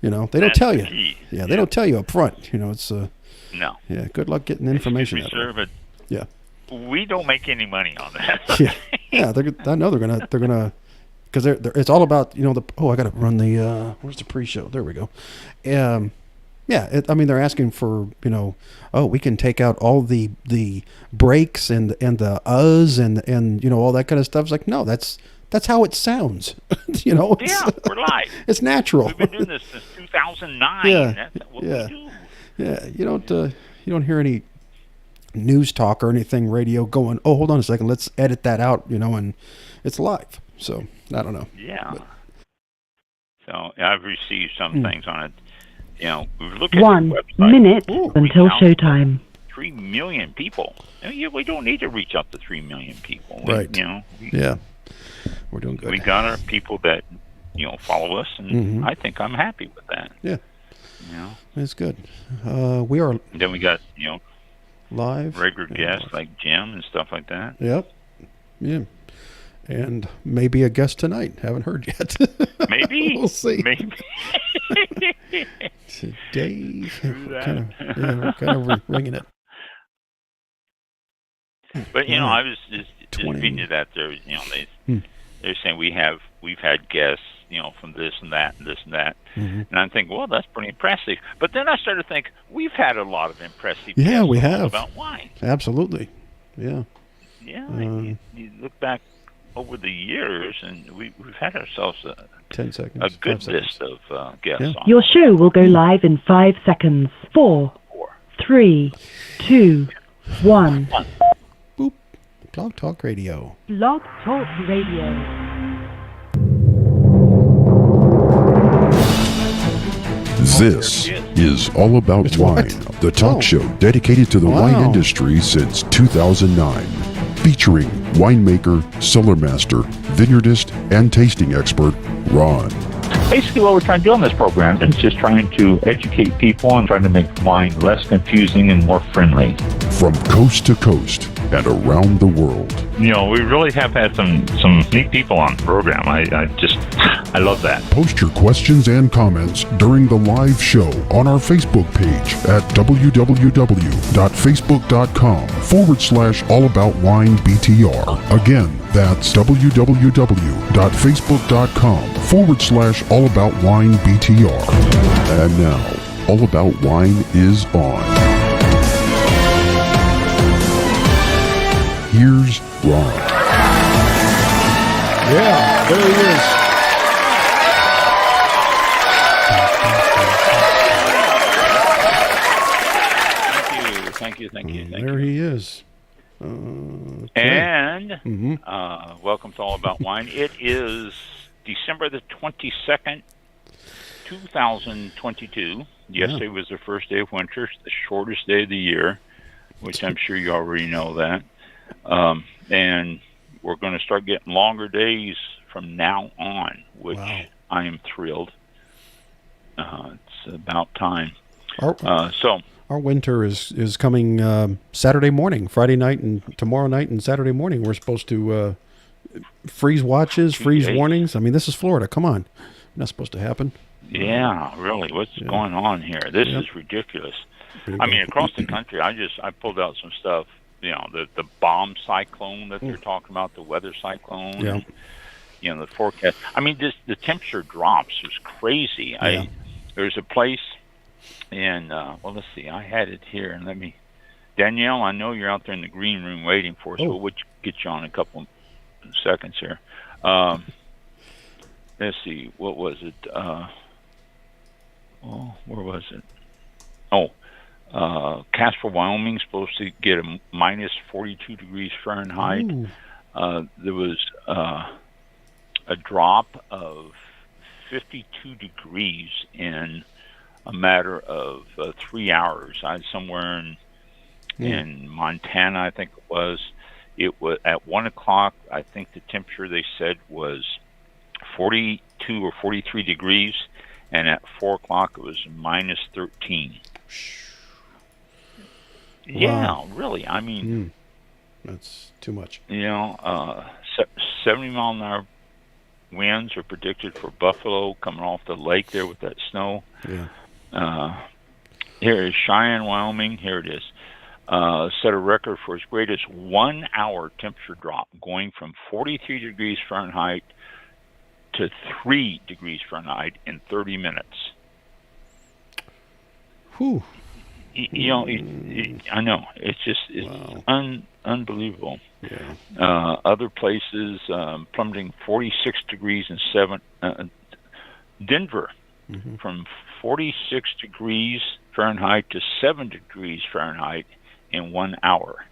They don't That's tell the you. key. Yeah, they don't tell you up front. It's No. yeah. Good luck getting information Excuse out me, of sir, it. but Yeah, we don't make any money on that. yeah, yeah. I know they're gonna because it's all about the. Oh, I got to run the. Where's the pre-show? There we go. Yeah, they're asking for oh, we can take out all the breaks and the and all that kind of stuff. It's like, no, that's how it sounds. Yeah, we're live. It's natural. We've been doing this since 2009. Yeah, That's what yeah, we do. yeah. You don't hear any news talk or anything radio going, oh, hold on a second, let's edit that out. And it's live. So I don't know. Yeah. But, so I've received some things on it. We look at 1 the website. minute until showtime. 3 million people. We don't need to reach out to 3 million people. Right. Yeah. We're doing good. We got our people that follow us, and I think I'm happy with that. Yeah. It's good. We are. Then we got live regular guests like Jim and stuff like that. Yep. Yeah. And maybe a guest tonight. Haven't heard yet. Maybe. We'll see. Maybe. Today, we're kind of ringing it. But I was just reading that there. They're saying we've had guests, from this and that and this and that, and I'm thinking, well, that's pretty impressive. But then I started to think we've had a lot of impressive. Yeah, guests we have about wine. Absolutely. Yeah. Yeah. You look back over the years, and we've had ourselves 10 seconds, a good list seconds. of guests. Yeah. On Your show will go live in 5 seconds. 4, 3, 2, 1. Boop. Blog Talk Radio. Blog Talk Radio. This is All About It's Wine, what? the talk Oh. show dedicated to the Wow. wine industry since 2009. Featuring winemaker, cellar master, vineyardist, and tasting expert, Ron. Basically, what we're trying to do on this program is just trying to educate people and trying to make wine less confusing and more friendly. From coast to coast and around the world. We really have had some neat people on the program. I love that. Post your questions and comments during the live show on our Facebook page at www.facebook.com/allaboutwinebtr. Again, that's www.facebook.com/allaboutwinebtr. And now, All About Wine is on. Here's Ron. Yeah, there he is. Thank you. There he is. Okay. And welcome to All About Wine. It is December the 22nd, 2022. Yesterday was the first day of winter, the shortest day of the year, which I'm sure you already know that. And we're going to start getting longer days from now on, which I am thrilled. It's about time. Our winter is coming Saturday morning, Friday night, and tomorrow night, and Saturday morning. We're supposed to freeze watches, freeze warnings. I mean, this is Florida. Come on, not supposed to happen. Yeah, really. What's going on here? This is ridiculous. I mean, across the country, I pulled out some stuff. The bomb cyclone that they're talking about, the weather cyclone. Yeah. And, the forecast. I mean, the temperature drops. It's crazy. Yeah. There's a place in, let's see. I had it here, and Danielle, I know you're out there in the green room waiting for us, so we'll get you on in a couple seconds here. Let's see. What was it? Where was it? Casper, Wyoming, supposed to get a minus 42 degrees Fahrenheit. There was a drop of 52 degrees in a matter of 3 hours. I was somewhere in Montana, I think it was. It was at 1 o'clock. I think the temperature they said was 42 or 43 degrees, and at 4 o'clock it was minus 13. Yeah, really. I mean, that's too much. 70 mile an hour winds are predicted for Buffalo coming off the lake there with that snow. Yeah. Here is Cheyenne, Wyoming. Here it is. Set a record for its greatest 1 hour temperature drop, going from 43 degrees Fahrenheit to 3 degrees Fahrenheit in 30 minutes. Whew. You know, I know. It's just unbelievable. Yeah. Other places plummeting 46 degrees and 7. Denver, from 46 degrees Fahrenheit to 7 degrees Fahrenheit in 1 hour.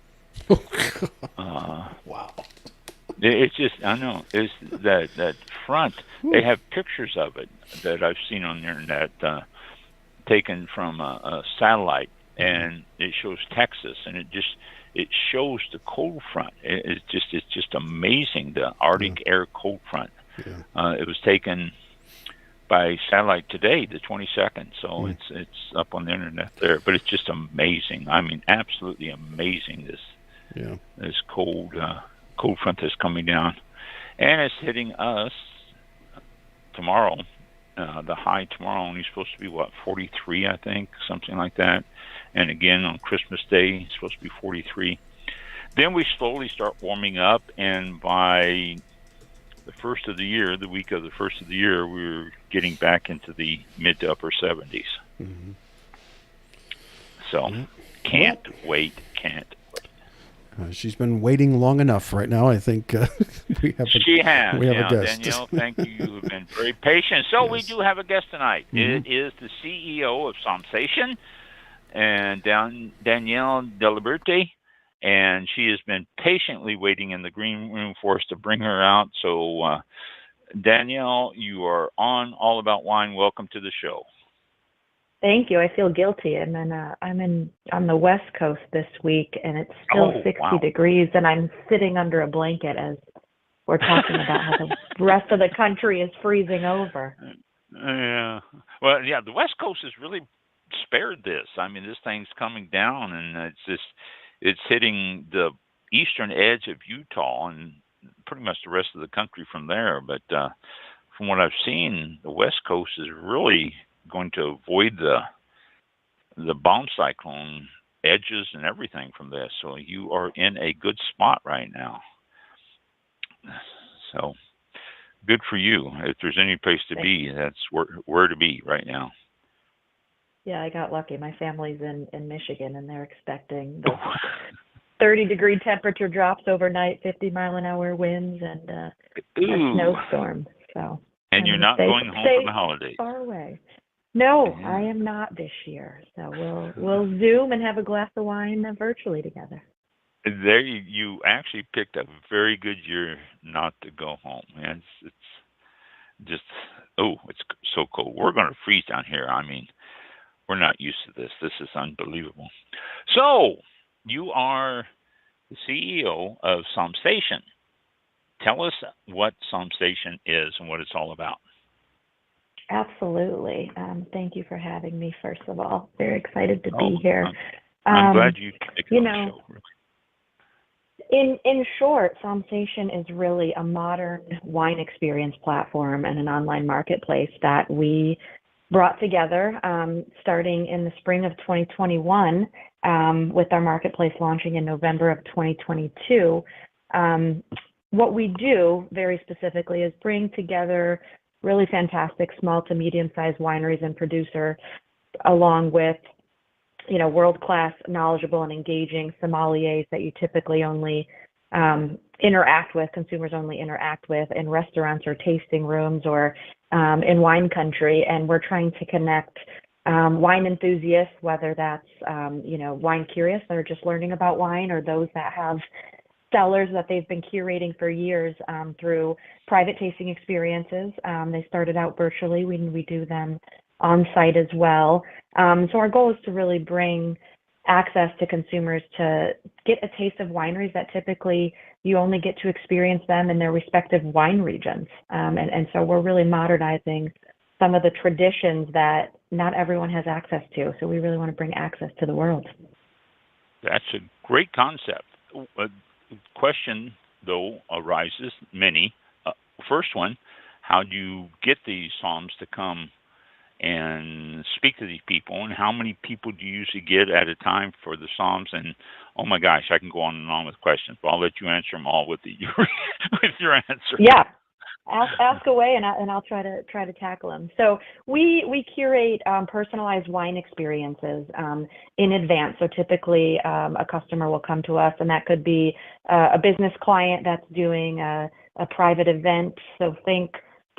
Wow. It's just, I know, it's that front. They have pictures of it that I've seen on the internet, taken from a satellite, and it shows Texas, and it shows the cold front. It's just amazing, the Arctic air cold front. Yeah. It was taken by satellite today, the 22nd, so it's up on the internet there. But it's just amazing. I mean, absolutely amazing. This cold front that's coming down, and it's hitting us tomorrow. The high tomorrow only supposed to be 43, I think, something like that. And again on Christmas Day, it's supposed to be 43. Then we slowly start warming up, and by the first of the year, the week of the first of the year, we're getting back into the mid to upper 70s. So can't wait. She's been waiting long enough right now. I think we have a guest. Danielle, thank you. You have been very patient. So we do have a guest tonight. It is the CEO of Somsation, and Danielle Deliberte, and she has been patiently waiting in the green room for us to bring her out. So, Danielle, you are on All About Wine. Welcome to the show. Thank you. I feel guilty. I'm on the West Coast this week, and it's still 60 degrees, and I'm sitting under a blanket as we're talking about how the rest of the country is freezing over. Yeah. Well, yeah, the West Coast has really spared this. I mean, this thing's coming down, and it's hitting the eastern edge of Utah and pretty much the rest of the country from there. But from what I've seen, the West Coast is really going to avoid the bomb cyclone edges and everything from this. So you are in a good spot right now. So good for you. If there's any place to be, that's where to be right now. Yeah, I got lucky. My family's in Michigan, and they're expecting the 30-degree temperature drops overnight, 50-mile-an-hour winds, and a snowstorm. So. And you're not going home for the holidays? Far away. No, I am not this year. So we'll Zoom and have a glass of wine virtually together. There, you actually picked a very good year not to go home. Man, it's just it's so cold. We're going to freeze down here. I mean, we're not used to this. This is unbelievable. So you are the CEO of Somsation. Tell us what Somsation is and what it's all about. Absolutely. Thank you for having me, first of all. Very excited to be here. I'm glad you came on the show. In short, Somsation is really a modern wine experience platform and an online marketplace that we brought together starting in the spring of 2021 with our marketplace launching in November of 2022. What we do very specifically is bring together really fantastic small to medium-sized wineries and producer, along with, world-class, knowledgeable, and engaging sommeliers that you typically only consumers only interact with in restaurants or tasting rooms or in wine country. And we're trying to connect wine enthusiasts, whether that's, wine curious that are just learning about wine, or those that have cellars that they've been curating for years through private tasting experiences. They started out virtually. We do them on site as well. So our goal is to really bring access to consumers to get a taste of wineries that typically you only get to experience them in their respective wine regions. And so we're really modernizing some of the traditions that not everyone has access to. So we really want to bring access to the world. That's a great concept. Question, though, arises, many. First one, how do you get these somms to come and speak to these people, and how many people do you usually get at a time for the somms? And oh my gosh, I can go on and on with questions, but I'll let you answer them all with with your answer. Yeah. Ask away, and I'll try to tackle them. So we curate personalized wine experiences in advance. So typically a customer will come to us, and that could be a business client that's doing a private event. So think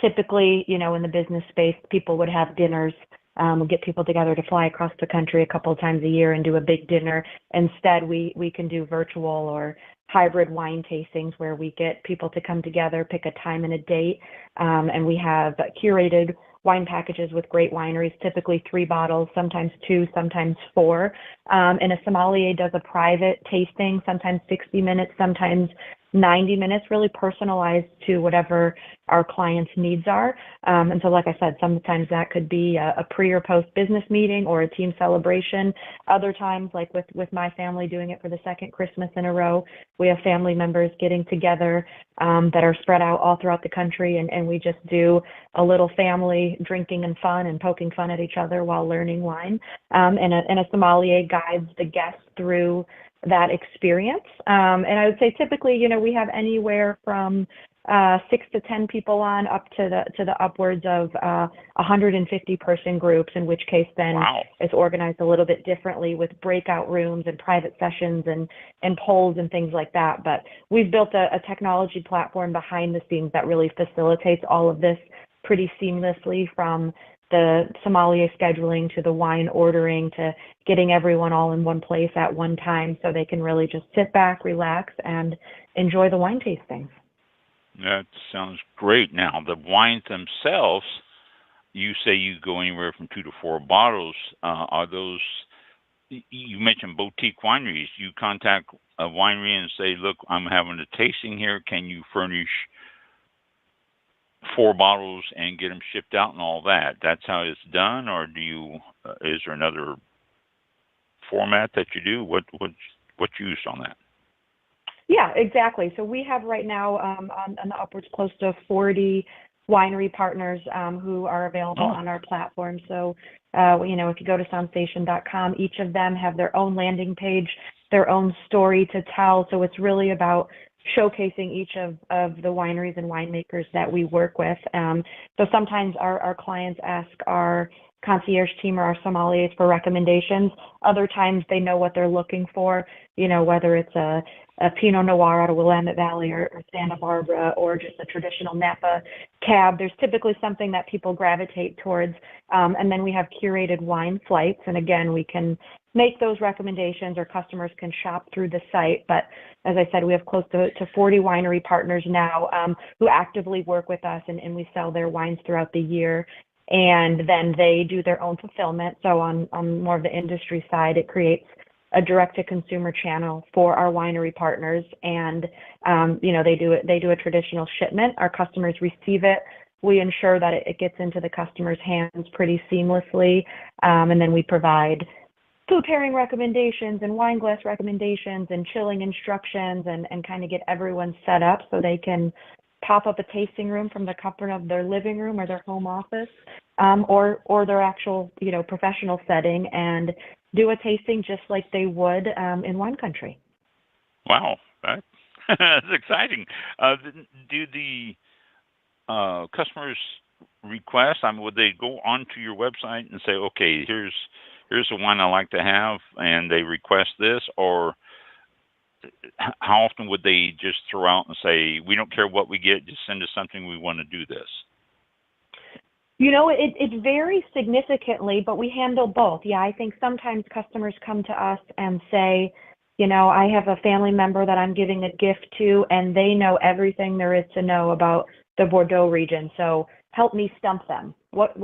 typically, in the business space, people would have dinners. We'll get people together to fly across the country a couple of times a year and do a big dinner. Instead, we can do virtual or hybrid wine tastings where we get people to come together, pick a time and a date, and we have curated wine packages with great wineries, typically 3 bottles, sometimes 2, sometimes 4. And a sommelier does a private tasting, sometimes 60 minutes, sometimes 90 minutes, really personalized to whatever our clients' needs are. And so, like I said, sometimes that could be a pre or post business meeting or a team celebration. Other times, like with my family doing it for the 2nd Christmas in a row, we have family members getting together that are spread out all throughout the country, and we just do a little family drinking and fun and poking fun at each other while learning wine. And a sommelier guides the guests through that experience. And I would say typically, we have anywhere from 6 to 10 people on up to the upwards of 150 person groups, in which case then it's organized a little bit differently with breakout rooms and private sessions and polls and things like that. But we've built a technology platform behind the scenes that really facilitates all of this pretty seamlessly, from the sommelier scheduling to the wine ordering to getting everyone all in one place at one time, so they can really just sit back, relax, and enjoy the wine tastings. That sounds great. Now, the wines themselves, you say you go anywhere from 2 to 4 bottles. Are those, you mentioned boutique wineries. You contact a winery and say, look, I'm having a tasting here. Can you furnish 4 bottles and get them shipped out and all that? That's how it's done? Or do you, is there another format that you do? What's used on that? Yeah, exactly. So we have right now on the upwards close to 40 winery partners who are available on our platform. So, if you go to sommstation.com, each of them have their own landing page, their own story to tell. So it's really about showcasing each of the wineries and winemakers that we work with. So sometimes our clients ask our concierge team or our sommeliers for recommendations. Other times they know what they're looking for, whether it's a Pinot Noir out of Willamette Valley or Santa Barbara, or just a traditional Napa cab. There's typically something that people gravitate towards. And then we have curated wine flights. And again, we can make those recommendations, or customers can shop through the site. But as I said, we have close to 40 winery partners now who actively work with us, and we sell their wines throughout the year. And then they do their own fulfillment. So on more of the industry side, it creates a direct-to-consumer channel for our winery partners, and they do a traditional shipment. Our customers receive it. We ensure that it gets into the customer's hands pretty seamlessly, and then we provide food pairing recommendations and wine glass recommendations and chilling instructions, and kind of get everyone set up so they can pop up a tasting room from the comfort of their living room or their home office, or their actual professional setting, and do a tasting just like they would in wine country. Wow, that's exciting. Do the customers request? Would they go onto your website and say, okay, here's the wine I like to have, and they request this? Or how often would they just throw out and say, we don't care what we get, just send us something, we want to do this? It varies significantly, but we handle both. Yeah, I think sometimes customers come to us and say, I have a family member that I'm giving a gift to, and they know everything there is to know about the Bordeaux region. So help me stump them. What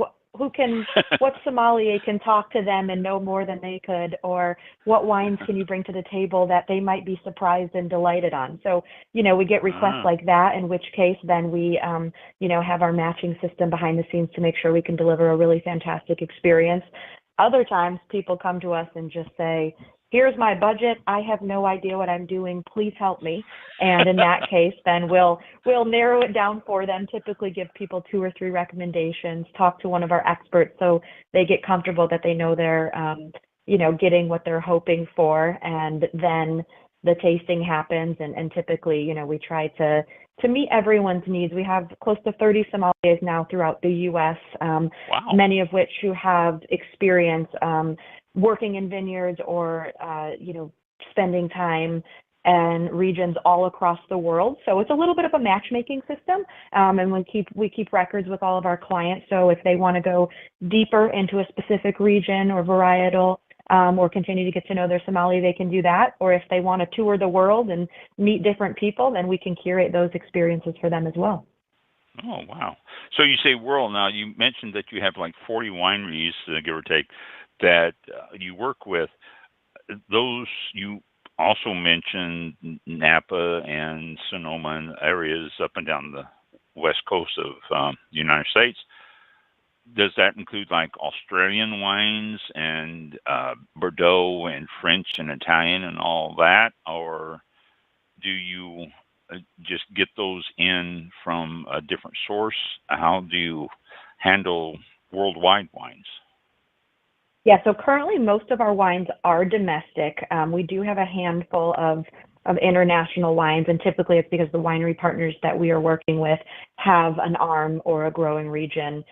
sommelier can talk to them and know more than they could, or what wines can you bring to the table that they might be surprised and delighted on? So, we get requests like that, in which case then we, have our matching system behind the scenes to make sure we can deliver a really fantastic experience. Other times people come to us and just say, here's my budget. I have no idea what I'm doing. Please help me. And in that case, then we'll narrow it down for them, typically give people 2 or 3 recommendations, talk to one of our experts so they get comfortable that they know they're, getting what they're hoping for. And then the tasting happens. And typically, we try to meet everyone's needs. We have close to 30 sommeliers now throughout the U.S., Wow. many of which who have experience working in vineyards or, spending time in regions all across the world. So it's a little bit of a matchmaking system, and we keep records with all of our clients. So if they want to go deeper into a specific region or varietal, or continue to get to know their sommelier, they can do that. Or if they want to tour the world and meet different people, then we can curate those experiences for them as well. Oh, wow. So you say world. Now, you mentioned that you have like 40 wineries, give or take, that you work with. Those, you also mentioned Napa and Sonoma and areas up and down the west coast of the United States. Does that include like Australian wines and Bordeaux and French and Italian and all that? Or do you just get those in from a different source? How do you handle worldwide wines? Yeah, so currently most of our wines are domestic. We do have a handful of international wines, and typically it's because the winery partners that we are working with have an arm or a growing region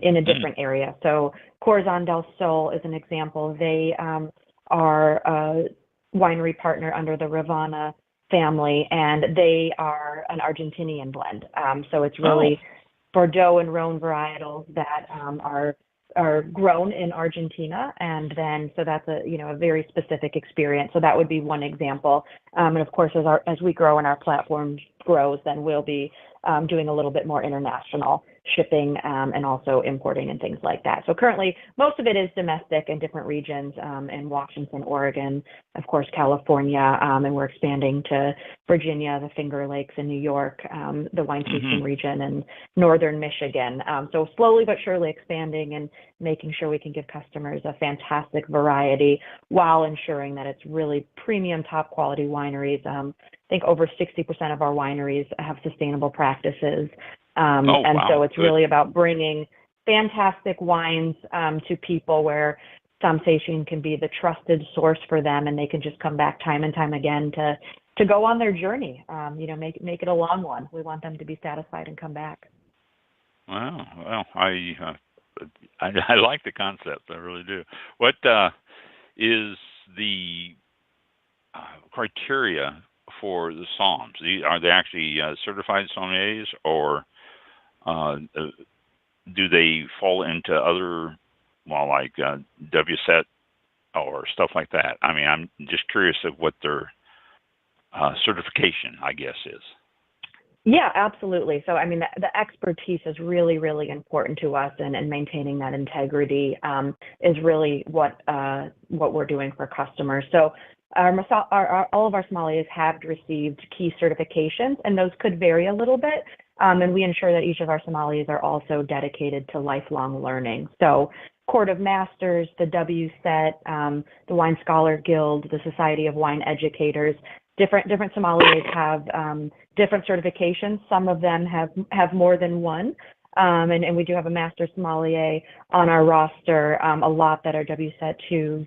in a different area. So Corazon del Sol is an example. They are a winery partner under the Ravana family, and they are an Argentinian blend. So it's really Bordeaux and Rhone varietals that are grown in Argentina, and then so that's a very specific experience. So that would be one example. And of course, as we grow and our platform grows, then we'll be doing a little bit more international shipping and also importing and things like that. So currently, most of it is domestic in different regions in Washington, Oregon, of course, California, and we're expanding to Virginia, the Finger Lakes in New York, the wine tasting region, and northern Michigan. So slowly but surely expanding and making sure we can give customers a fantastic variety while ensuring that it's really premium, top quality wineries. I think over 60% of our wineries have sustainable practices. So it's really about bringing fantastic wines to people where Sommsation can be the trusted source for them, and they can just come back time and time again to go on their journey. Make it a long one. We want them to be satisfied and come back. Wow. Well, I like the concept. I really do. What is the criteria for the somms? Are they actually certified sommeliers, or do they fall into other, like WSET or stuff like that? I mean, I'm just curious of what their certification, I guess, is. Yeah, absolutely. So, I mean, the expertise is really, really important to us, and maintaining that integrity is really what we're doing for customers. So, all of our sommeliers have received key certifications, and those could vary a little bit. And we ensure that each of our sommeliers are also dedicated to lifelong learning. So, Court of Masters, the WSET, the Wine Scholar Guild, the Society of Wine Educators. Different sommeliers have different certifications. Some of them have more than one. And we do have a master sommelier on our roster, a lot that are WSET 2s.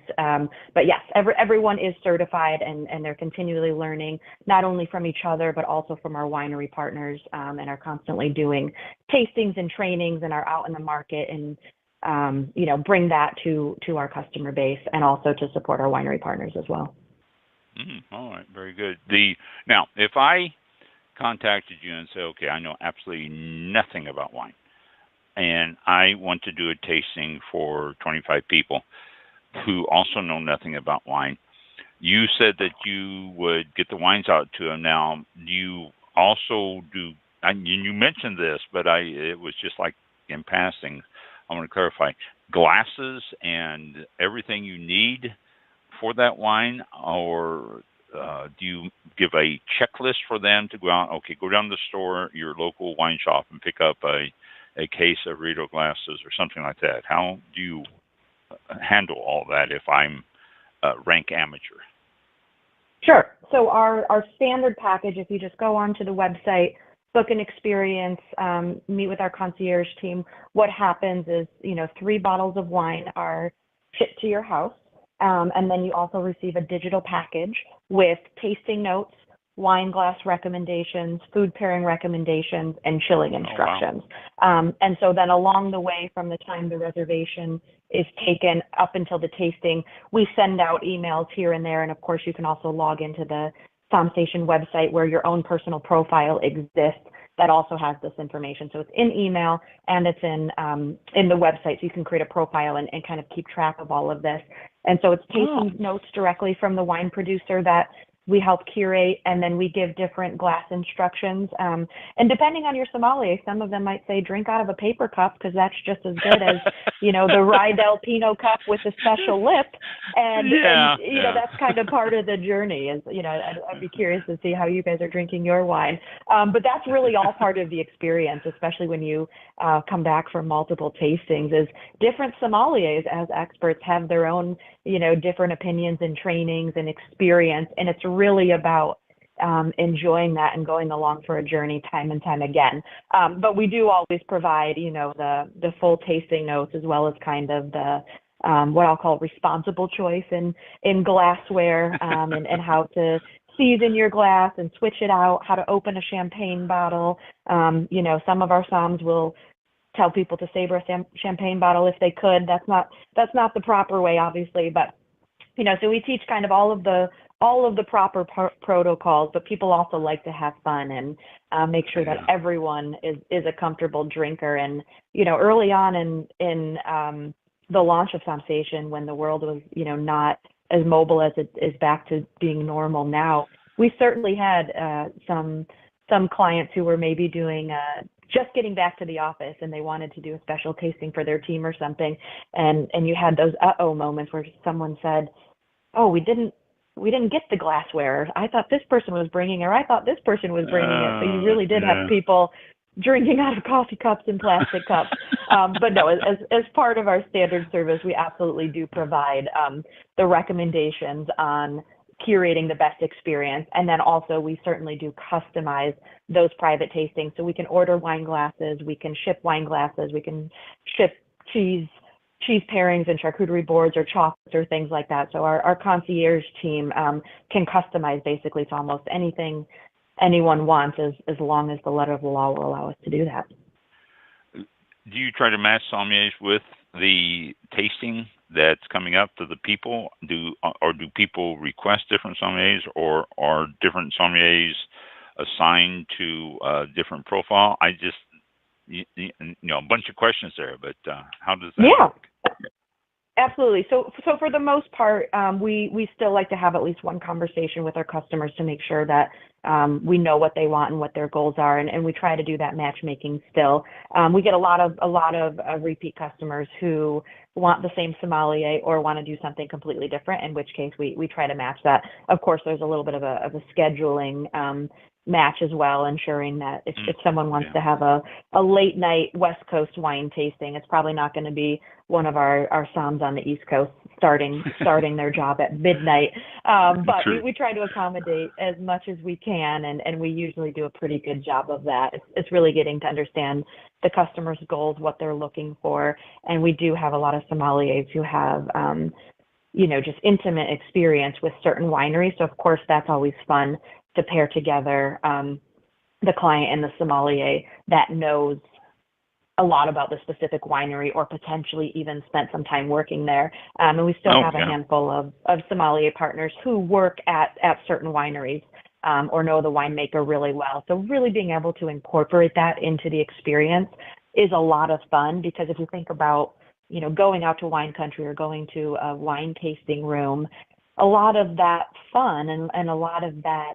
But yes, everyone is certified, and they're continually learning, not only from each other, but also from our winery partners, and are constantly doing tastings and trainings, and are out in the market and, bring that to our customer base, and also to support our winery partners as well. All right, very good. Now, if I contacted you and said, okay, I know absolutely nothing about wine, and I want to do a tasting for 25 people who also know nothing about wine, you said that you would get the wines out to them. Now, do you also do, and you mentioned this, but it was just like in passing, I want to clarify, glasses and everything you need for that wine, or do you give a checklist for them to go out? Okay, go down to the store, your local wine shop, and pick up a case of Riedel glasses or something like that. How do you handle all that if I'm rank amateur? Sure. So our standard package, if you just go onto the website, book an experience, meet with our concierge team, what happens is, 3 bottles of wine are shipped to your house. And then you also receive a digital package with tasting notes, wine glass recommendations, food pairing recommendations, and chilling instructions. Oh, wow. And so then along the way, from the time the reservation is taken up until the tasting, we send out emails here and there. And of course, you can also log into the SomStation website where your own personal profile exists that also has this information. So it's in email and it's in the website. So you can create a profile and kind of keep track of all of this. And so it's tasting notes directly from the wine producer that we help curate, and then we give different glass instructions. And depending on your sommelier, some of them might say drink out of a paper cup because that's just as good as, the Rye del Pino cup with a special lip. And that's kind of part of the journey is, I'd be curious to see how you guys are drinking your wine. But that's really all part of the experience, especially when you come back from multiple tastings, is different sommeliers as experts have their own, different opinions and trainings and experience. And it's really about enjoying that and going along for a journey time and time again. But we do always provide, the full tasting notes as well as kind of the what I'll call responsible choice in glassware and how to season your glass and switch it out, how to open a champagne bottle. Some of our somms will tell people to savor a champagne bottle if they could. That's not the proper way, obviously, but so we teach kind of all of the proper protocols, but people also like to have fun and make sure that everyone is a comfortable drinker. And early on in the launch of SomStation, when the world was not as mobile as it is back to being normal now, we certainly had some clients who were maybe doing just getting back to the office and they wanted to do a special tasting for their team or something, and you had those moments where someone said, "Oh, we didn't get the glassware. I thought this person was bringing it, or I thought this person was bringing it." So you really did have people drinking out of coffee cups and plastic cups. But no, as part of our standard service, we absolutely do provide the recommendations on curating the best experience. And then also we certainly do customize those private tastings. So we can order wine glasses, we can ship wine glasses, we can ship cheese pairings and charcuterie boards or chocolates or things like that. So our concierge team can customize basically to almost anything anyone wants as long as the letter of the law will allow us to do that. Do you try to match sommeliers with the tasting that's coming up to the people? Do people request different sommeliers, or are different sommeliers assigned to a different profile? I just, a bunch of questions there, but how does that work? Absolutely. So for the most part, we still like to have at least one conversation with our customers to make sure that we know what they want and what their goals are, and we try to do that matchmaking still. We get a lot of repeat customers who want the same sommelier or want to do something completely different, in which case we try to match that. Of course, there's a little bit of a scheduling match as well, ensuring that if someone wants to have a late night West Coast wine tasting, it's probably not going to be one of our somms on the East Coast starting their job at midnight. But we try to accommodate as much as we can, and we usually do a pretty good job of that. It's really getting to understand the customer's goals, what they're looking for, and we do have a lot of sommeliers who have just intimate experience with certain wineries. So of course that's always fun to pair together the client and the sommelier that knows a lot about the specific winery or potentially even spent some time working there. And we still have a handful of sommelier partners who work at certain wineries or know the winemaker really well. So really being able to incorporate that into the experience is a lot of fun, because if you think about, going out to wine country or going to a wine tasting room, a lot of that fun and a lot of that,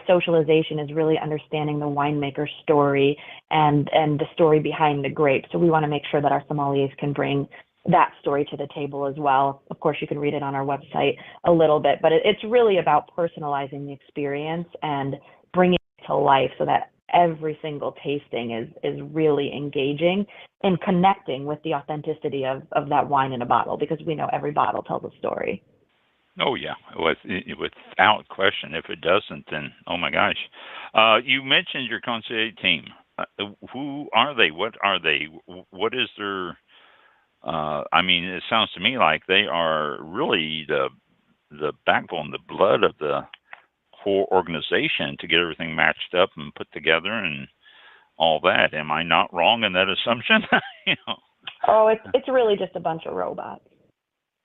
socialization is really understanding the winemaker's story and the story behind the grape. So we want to make sure that our sommeliers can bring that story to the table as well. Of course, you can read it on our website a little bit, but it's really about personalizing the experience and bringing it to life so that every single tasting is really engaging and connecting with the authenticity of that wine in a bottle, because we know every bottle tells a story. Oh yeah, without question. If it doesn't, then oh my gosh. You mentioned your concierge team. Who are they? What are they? What is their? I mean, it sounds to me like they are really the backbone, the blood of the whole organization to get everything matched up and put together and all that. Am I not wrong in that assumption? you know. Oh, it's really just a bunch of robots.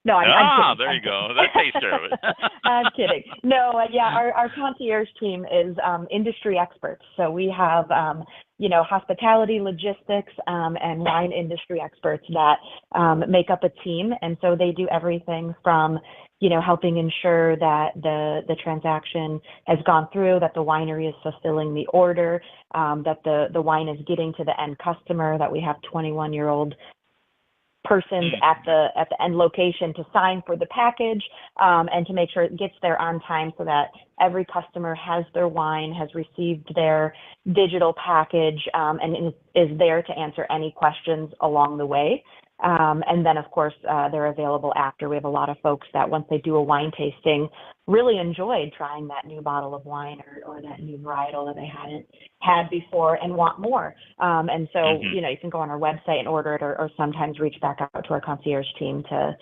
No, I'm kidding. There you go. That takes care of it. I'm kidding. No, yeah, our concierge team is industry experts. So we have, hospitality, logistics, and wine industry experts that make up a team. And so they do everything from, helping ensure that the transaction has gone through, that the winery is fulfilling the order, that the wine is getting to the end customer, that we have 21-year-old persons at the end location to sign for the package, and to make sure it gets there on time so that every customer has their wine, has received their digital package, and is there to answer any questions along the way. And then, of course, they're available after. We have a lot of folks that once they do a wine tasting really enjoyed trying that new bottle of wine or that new varietal that they hadn't had before and want more. And so, you can go on our website and order it, or sometimes reach back out to our concierge team to,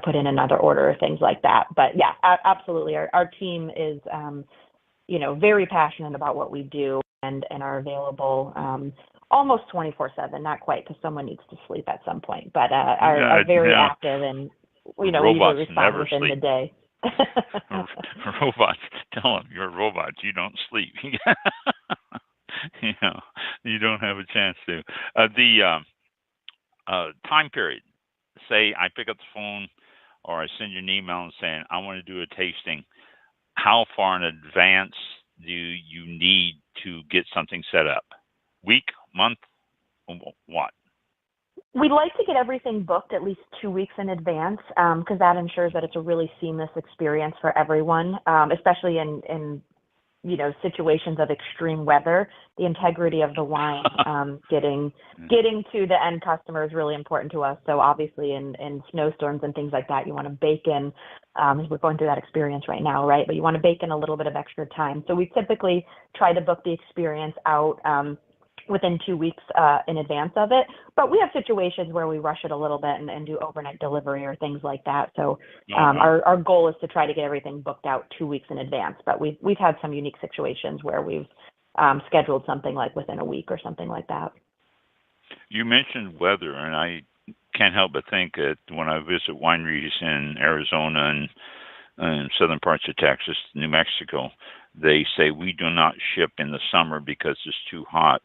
put in another order or things like that. But yeah, absolutely. Our team is, very passionate about what we do and are available, almost 24/7, not quite, because someone needs to sleep at some point, but are very active, and we usually respond within the day. Robots, tell them you're a robot. You don't sleep. You don't have a chance to. The time period. Say I pick up the phone, or I send you an email and saying I want to do a tasting. How far in advance do you need to get something set up? Week, month, what? We'd like to get everything booked at least 2 weeks in advance, because that ensures that it's a really seamless experience for everyone, especially in situations of extreme weather. The integrity of the wine, getting to the end customer is really important to us. So obviously in snowstorms and things like that, you want to bake in, we're going through that experience right now, right? But you want to bake in a little bit of extra time. So we typically try to book the experience out within 2 weeks in advance of it. But we have situations where we rush it a little bit and do overnight delivery or things like that. So our goal is to try to get everything booked out 2 weeks in advance. But we've had some unique situations where we've scheduled something like within a week or something like that. You mentioned weather, and I can't help but think that when I visit wineries in Arizona and southern parts of Texas, New Mexico, they say we do not ship in the summer because it's too hot.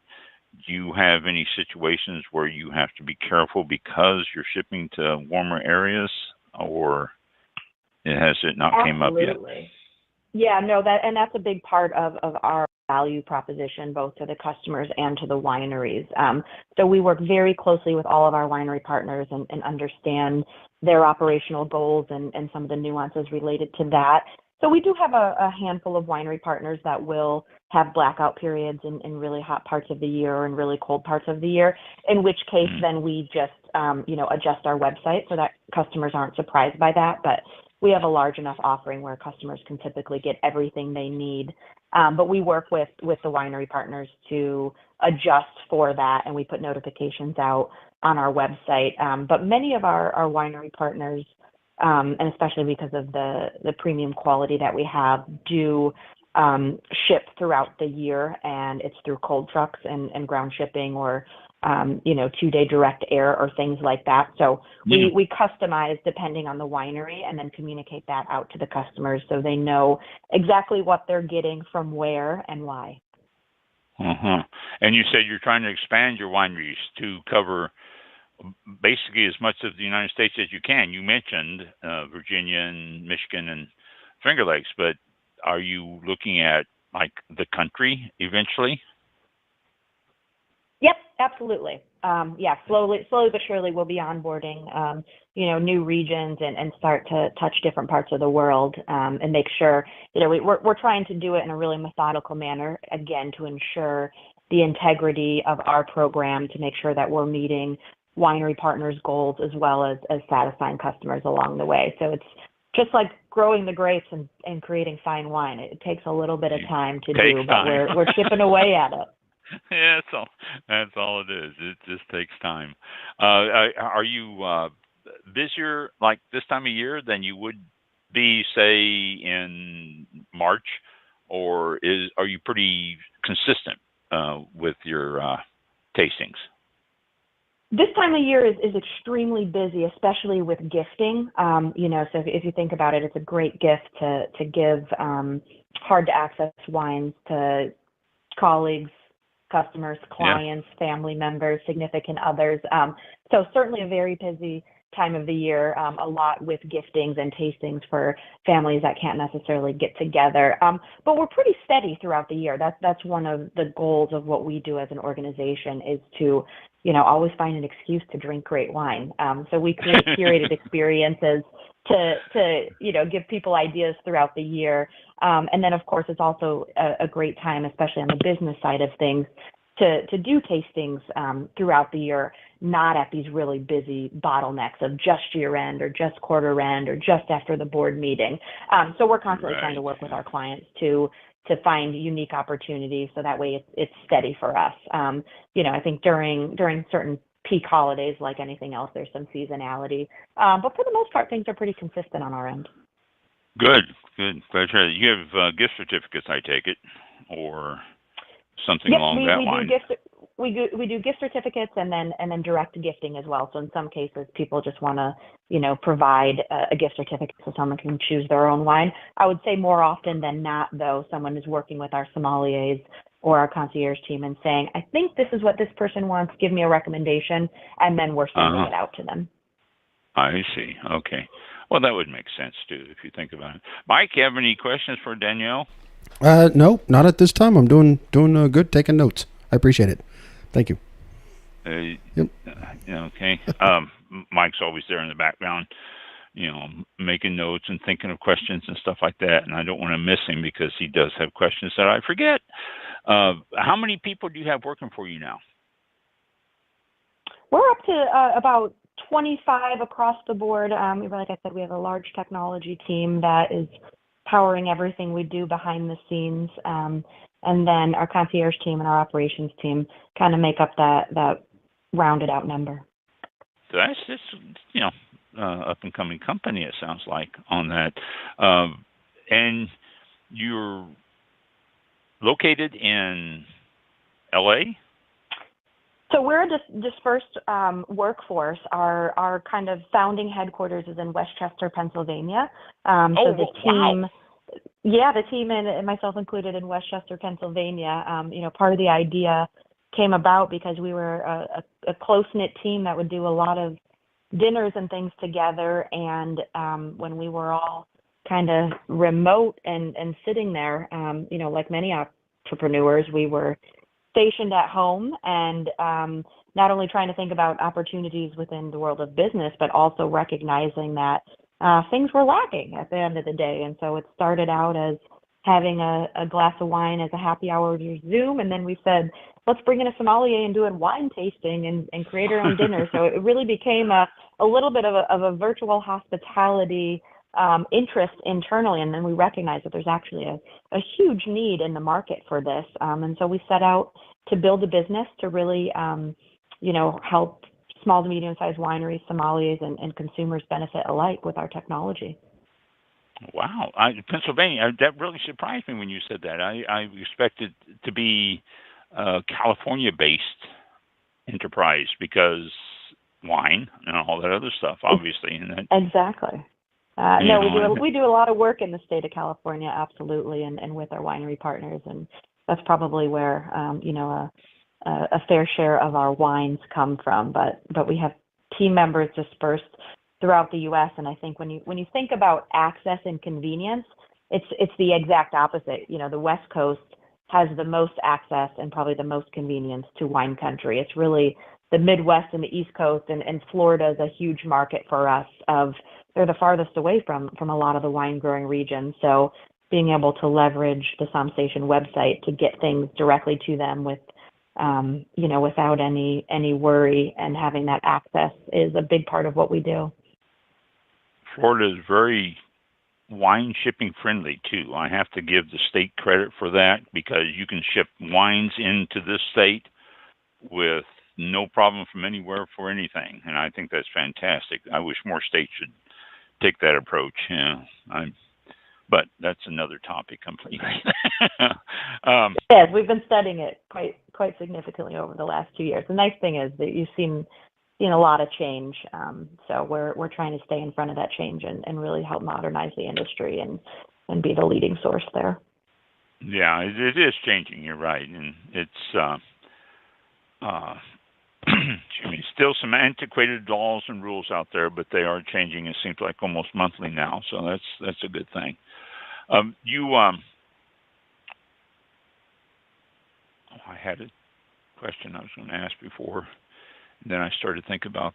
Do you have any situations where you have to be careful because you're shipping to warmer areas, or has it not came up yet? Absolutely. Yeah, no, that's a big part of our value proposition, both to the customers and to the wineries. So we work very closely with all of our winery partners and understand their operational goals and some of the nuances related to that. So we do have a handful of winery partners that will have blackout periods in really hot parts of the year or in really cold parts of the year, in which case then we just, adjust our website so that customers aren't surprised by that. But we have a large enough offering where customers can typically get everything they need. But we work with the winery partners to adjust for that, and we put notifications out on our website. But many of our winery partners, and especially because of the premium quality that we have, do ship throughout the year, and it's through cold trucks and ground shipping or 2-day direct air or things like that. So we customize depending on the winery and then communicate that out to the customers so they know exactly what they're getting from where and why. And you said you're trying to expand your wineries to cover basically as much of the United States as you can. You mentioned Virginia and Michigan and Finger Lakes, but are you looking at like the country eventually? Yep, absolutely. Slowly but surely we'll be onboarding, new regions and start to touch different parts of the world, and make sure, we're trying to do it in a really methodical manner, again, to ensure the integrity of our program, to make sure that we're meeting winery partners' goals as well as satisfying customers along the way. So just like growing the grapes and creating fine wine. It takes a little bit of time to do, but time. we're chipping away at it. Yeah, that's all it is. It just takes time. Are you busier like this time of year than you would be, say, in March, or are you pretty consistent with your tastings? This time of year is extremely busy, especially with gifting. So if you think about it, it's a great gift to give hard to access wines to colleagues, customers, clients, family members, significant others. So certainly a very busy time of the year, a lot with giftings and tastings for families that can't necessarily get together. But we're pretty steady throughout the year. That's one of the goals of what we do as an organization, is to always find an excuse to drink great wine. So we create curated experiences to give people ideas throughout the year. And then, of course, it's also a great time, especially on the business side of things, to do tastings throughout the year, not at these really busy bottlenecks of just year end or just quarter end or just after the board meeting. So we're constantly trying to work with our clients to find unique opportunities, so that way it's steady for us. I think during certain peak holidays, like anything else, there's some seasonality. But for the most part, things are pretty consistent on our end. Good. Glad to hear that. You have gift certificates, I take it, or something along that line. We do gift certificates and then direct gifting as well. So in some cases, people just want to, provide a gift certificate so someone can choose their own wine. I would say more often than not, though, someone is working with our sommeliers or our concierge team and saying, I think this is what this person wants, give me a recommendation, and then we're sending it out to them. I see. Okay. Well, that would make sense, too, if you think about it. Mike, you have any questions for Danielle? No, not at this time. I'm doing good, taking notes. I appreciate it. Thank you. Yep. Okay. Mike's always there in the background, making notes and thinking of questions and stuff like that. And I don't want to miss him because he does have questions that I forget. How many people do you have working for you now? We're up to about 25 across the board. Like I said, we have a large technology team that is powering everything we do behind the scenes. And then our concierge team and our operations team kind of make up that rounded out number. So that's just, up and coming company, it sounds like, on that. And you're located in LA? So we're a dispersed workforce. Our kind of founding headquarters is in Westchester, Pennsylvania. So the team, wow. Yeah, the team and myself included in Westchester, Pennsylvania. Part of the idea came about because we were a close-knit team that would do a lot of dinners and things together. And when we were all kind of remote and sitting there, like many entrepreneurs, we were stationed at home and not only trying to think about opportunities within the world of business, but also recognizing that things were lacking at the end of the day. And so it started out as having a glass of wine as a happy hour over Zoom. And then we said, let's bring in a sommelier and do a wine tasting and create our own dinner. So it really became a little bit of a virtual hospitality interest internally. And then we recognized that there's actually a huge need in the market for this. And so we set out to build a business to really, help small to medium-sized wineries, sommeliers, and consumers benefit alike with our technology. Wow. Pennsylvania, that really surprised me when you said that. I expected to be a California-based enterprise because wine and all that other stuff, obviously. And exactly. We do a lot of work in the state of California, absolutely, and with our winery partners, and that's probably where a fair share of our wines come from. But we have team members dispersed throughout the U.S. And I think when you think about access and convenience, it's the exact opposite. The West Coast has the most access and probably the most convenience to wine country. It's really the Midwest and the East Coast, and Florida is a huge market for us. They're the farthest away from a lot of the wine growing regions. So being able to leverage the SomStation website to get things directly to them with without any worry, and having that access is a big part of what we do. Florida is very wine shipping friendly too. I have to give the state credit for that, because you can ship wines into this state with no problem from anywhere for anything, and I think that's fantastic. I wish more states should take that approach. Yeah, but that's another topic completely. Yes, we've been studying it quite significantly over the last 2 years. The nice thing is that you've seen a lot of change. So we're trying to stay in front of that change and really help modernize the industry and be the leading source there. Yeah, it is changing. You're right, and it's excuse me, still some antiquated laws and rules out there, but they are changing. It seems like almost monthly now, so that's a good thing. I had a question I was going to ask before, and then I started thinking about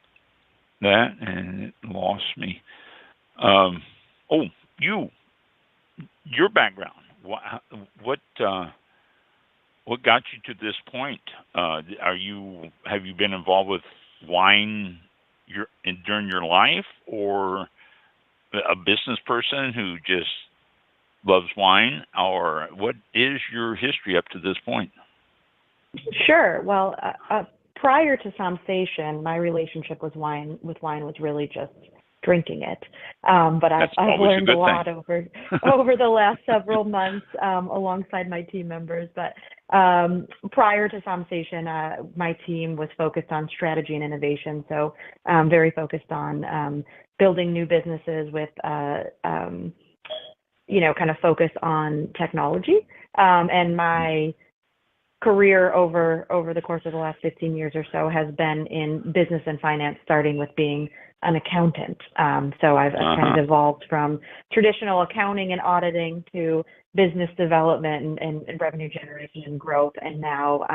that, and it lost me. Your background. What got you to this point? Have you been involved with wine during your life, or a business person who just loves wine, or what is your history up to this point? Sure. Well, prior to Somsation, my relationship with wine was really just drinking it. But I've learned a lot over the last several months alongside my team members. But prior to Somsation, my team was focused on strategy and innovation. So very focused on building new businesses with, kind of focus on technology. And my career over the course of the last 15 years or so has been in business and finance, starting with being an accountant. So I've kind of evolved from traditional accounting and auditing to business development and revenue generation and growth, and now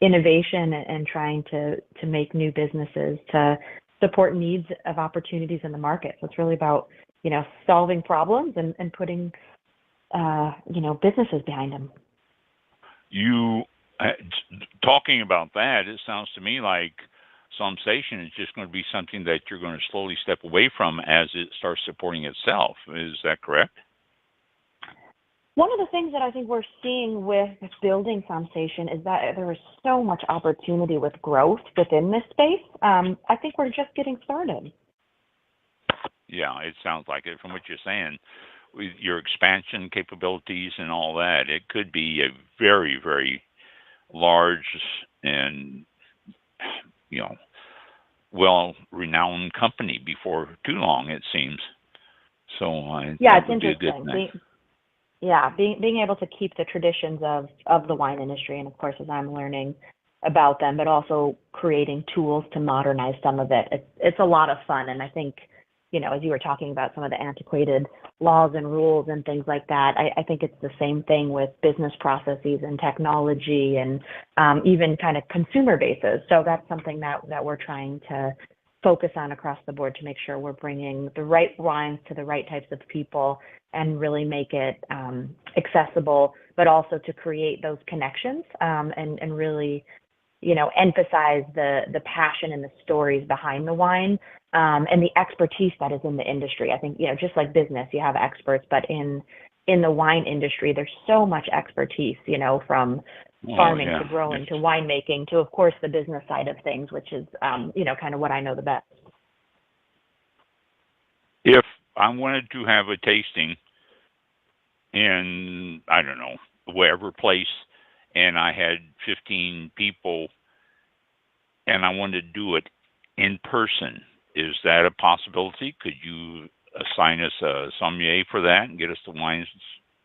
innovation and trying to make new businesses to support needs of opportunities in the market. So it's really about, solving problems and putting, businesses behind them. You talking about that, it sounds to me like Somsation is just going to be something that you're going to slowly step away from as it starts supporting itself. Is that correct? One of the things that I think we're seeing with building Somsation is that there is so much opportunity with growth within this space. I think we're just getting started. Yeah, it sounds like it from what you're saying. With your expansion capabilities and all that, it could be a very, very large and well-renowned company before too long, it seems. So it's interesting. Being able to keep the traditions of the wine industry, and of course, as I'm learning about them, but also creating tools to modernize some of it. It's a lot of fun, and I think, as you were talking about some of the antiquated laws and rules and things like that, I think it's the same thing with business processes and technology and even kind of consumer bases. So that's something that we're trying to focus on across the board to make sure we're bringing the right wines to the right types of people and really make it accessible, but also to create those connections and really, emphasize the passion and the stories behind the wine and the expertise that is in the industry. I think, just like business, you have experts, but in the wine industry, there's so much expertise, from farming to growing to winemaking to, of course, the business side of things, which is, kind of what I know the best. If I wanted to have a tasting in, I don't know, whatever place, and I had 15 people, and I wanted to do it in person, is that a possibility? Could you assign us a sommelier for that and get us the wines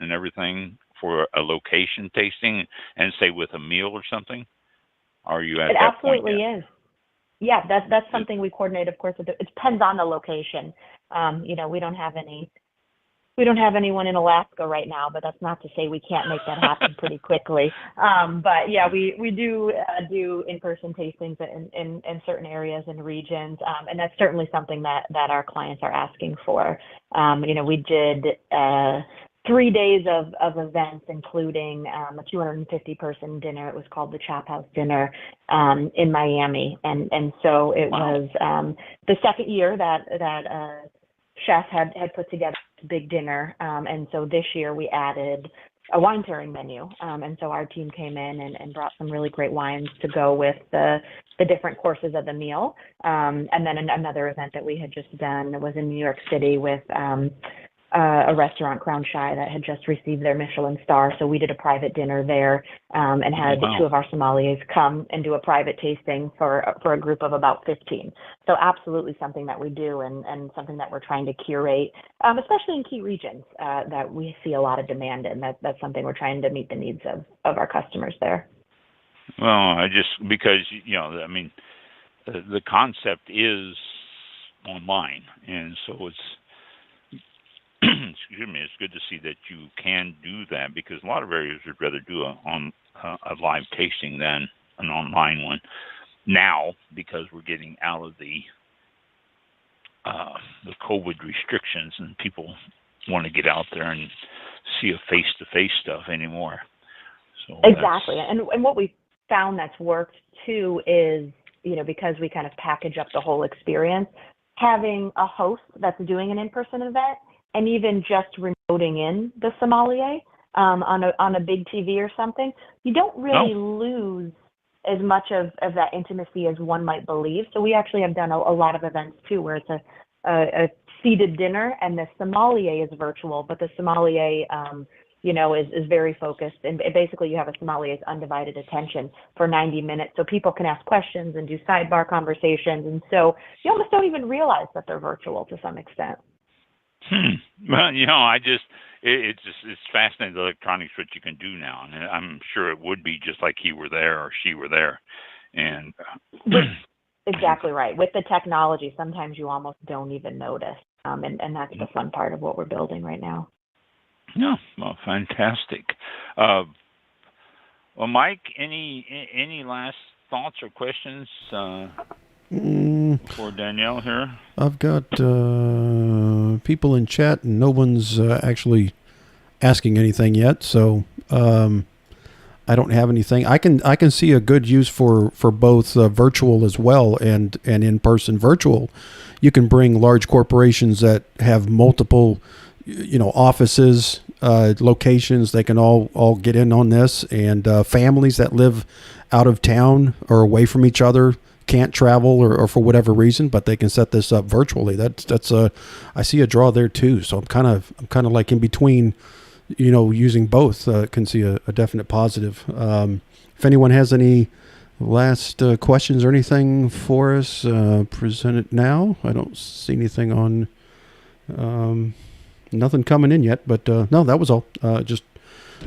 and everything for a location tasting, and say with a meal or something? Are you at that point? It absolutely is. Yeah, that's something we coordinate. Of course, it depends on the location. We don't have anyone in Alaska right now, but that's not to say we can't make that happen pretty quickly. But yeah, we do in-person tastings in certain areas and regions, and that's certainly something that our clients are asking for. We did 3 days of events, including a 250-person dinner. It was called the Chop House Dinner in Miami, and so it was the second year that chef had put together big dinner. And so this year we added a wine pairing menu. And so our team came in and brought some really great wines to go with the different courses of the meal. And then another event that we had just done was in New York City with a restaurant, Crown Shy, that had just received their Michelin star. So we did a private dinner there and had two of our sommeliers come and do a private tasting for a group of about 15. So absolutely something that we do and something that we're trying to curate, especially in key regions that we see a lot of demand in. That's something we're trying to meet the needs of our customers there. Well, because, I mean, the concept is online, and so it's, excuse me, it's good to see that you can do that, because a lot of areas would rather do a live tasting than an online one now, because we're getting out of the COVID restrictions and people want to get out there and see a face-to-face stuff anymore. So exactly. And what we found that's worked too is, because we kind of package up the whole experience, having a host that's doing an in-person event, and even just remoting in the sommelier on a big TV or something, you don't really lose as much of that intimacy as one might believe. So we actually have done a lot of events too, where it's a seated dinner and the sommelier is virtual, but the sommelier, is very focused. And basically you have a sommelier's undivided attention for 90 minutes. So people can ask questions and do sidebar conversations. And so you almost don't even realize that they're virtual to some extent. Well, it's fascinating, the electronics, what you can do now, and I'm sure it would be just like he were there or she were there, and exactly right. With the technology, sometimes you almost don't even notice, and that's the fun part of what we're building right now. Yeah, well, fantastic. Well, Mike, any last thoughts or questions for Danielle here? I've got people in chat, and no one's actually asking anything yet, so I don't have anything. I can see a good use for both virtual as well and in person. Virtual, you can bring large corporations that have multiple, offices, locations. They can all get in on this, and families that live out of town or away from each other, can't travel or for whatever reason, but they can set this up virtually. That's I see a draw there too. So I'm kind of like in between, using both. Can see a definite positive. If anyone has any last questions or anything for us, present it now. I don't see anything on. Nothing coming in yet, but no, that was all. Just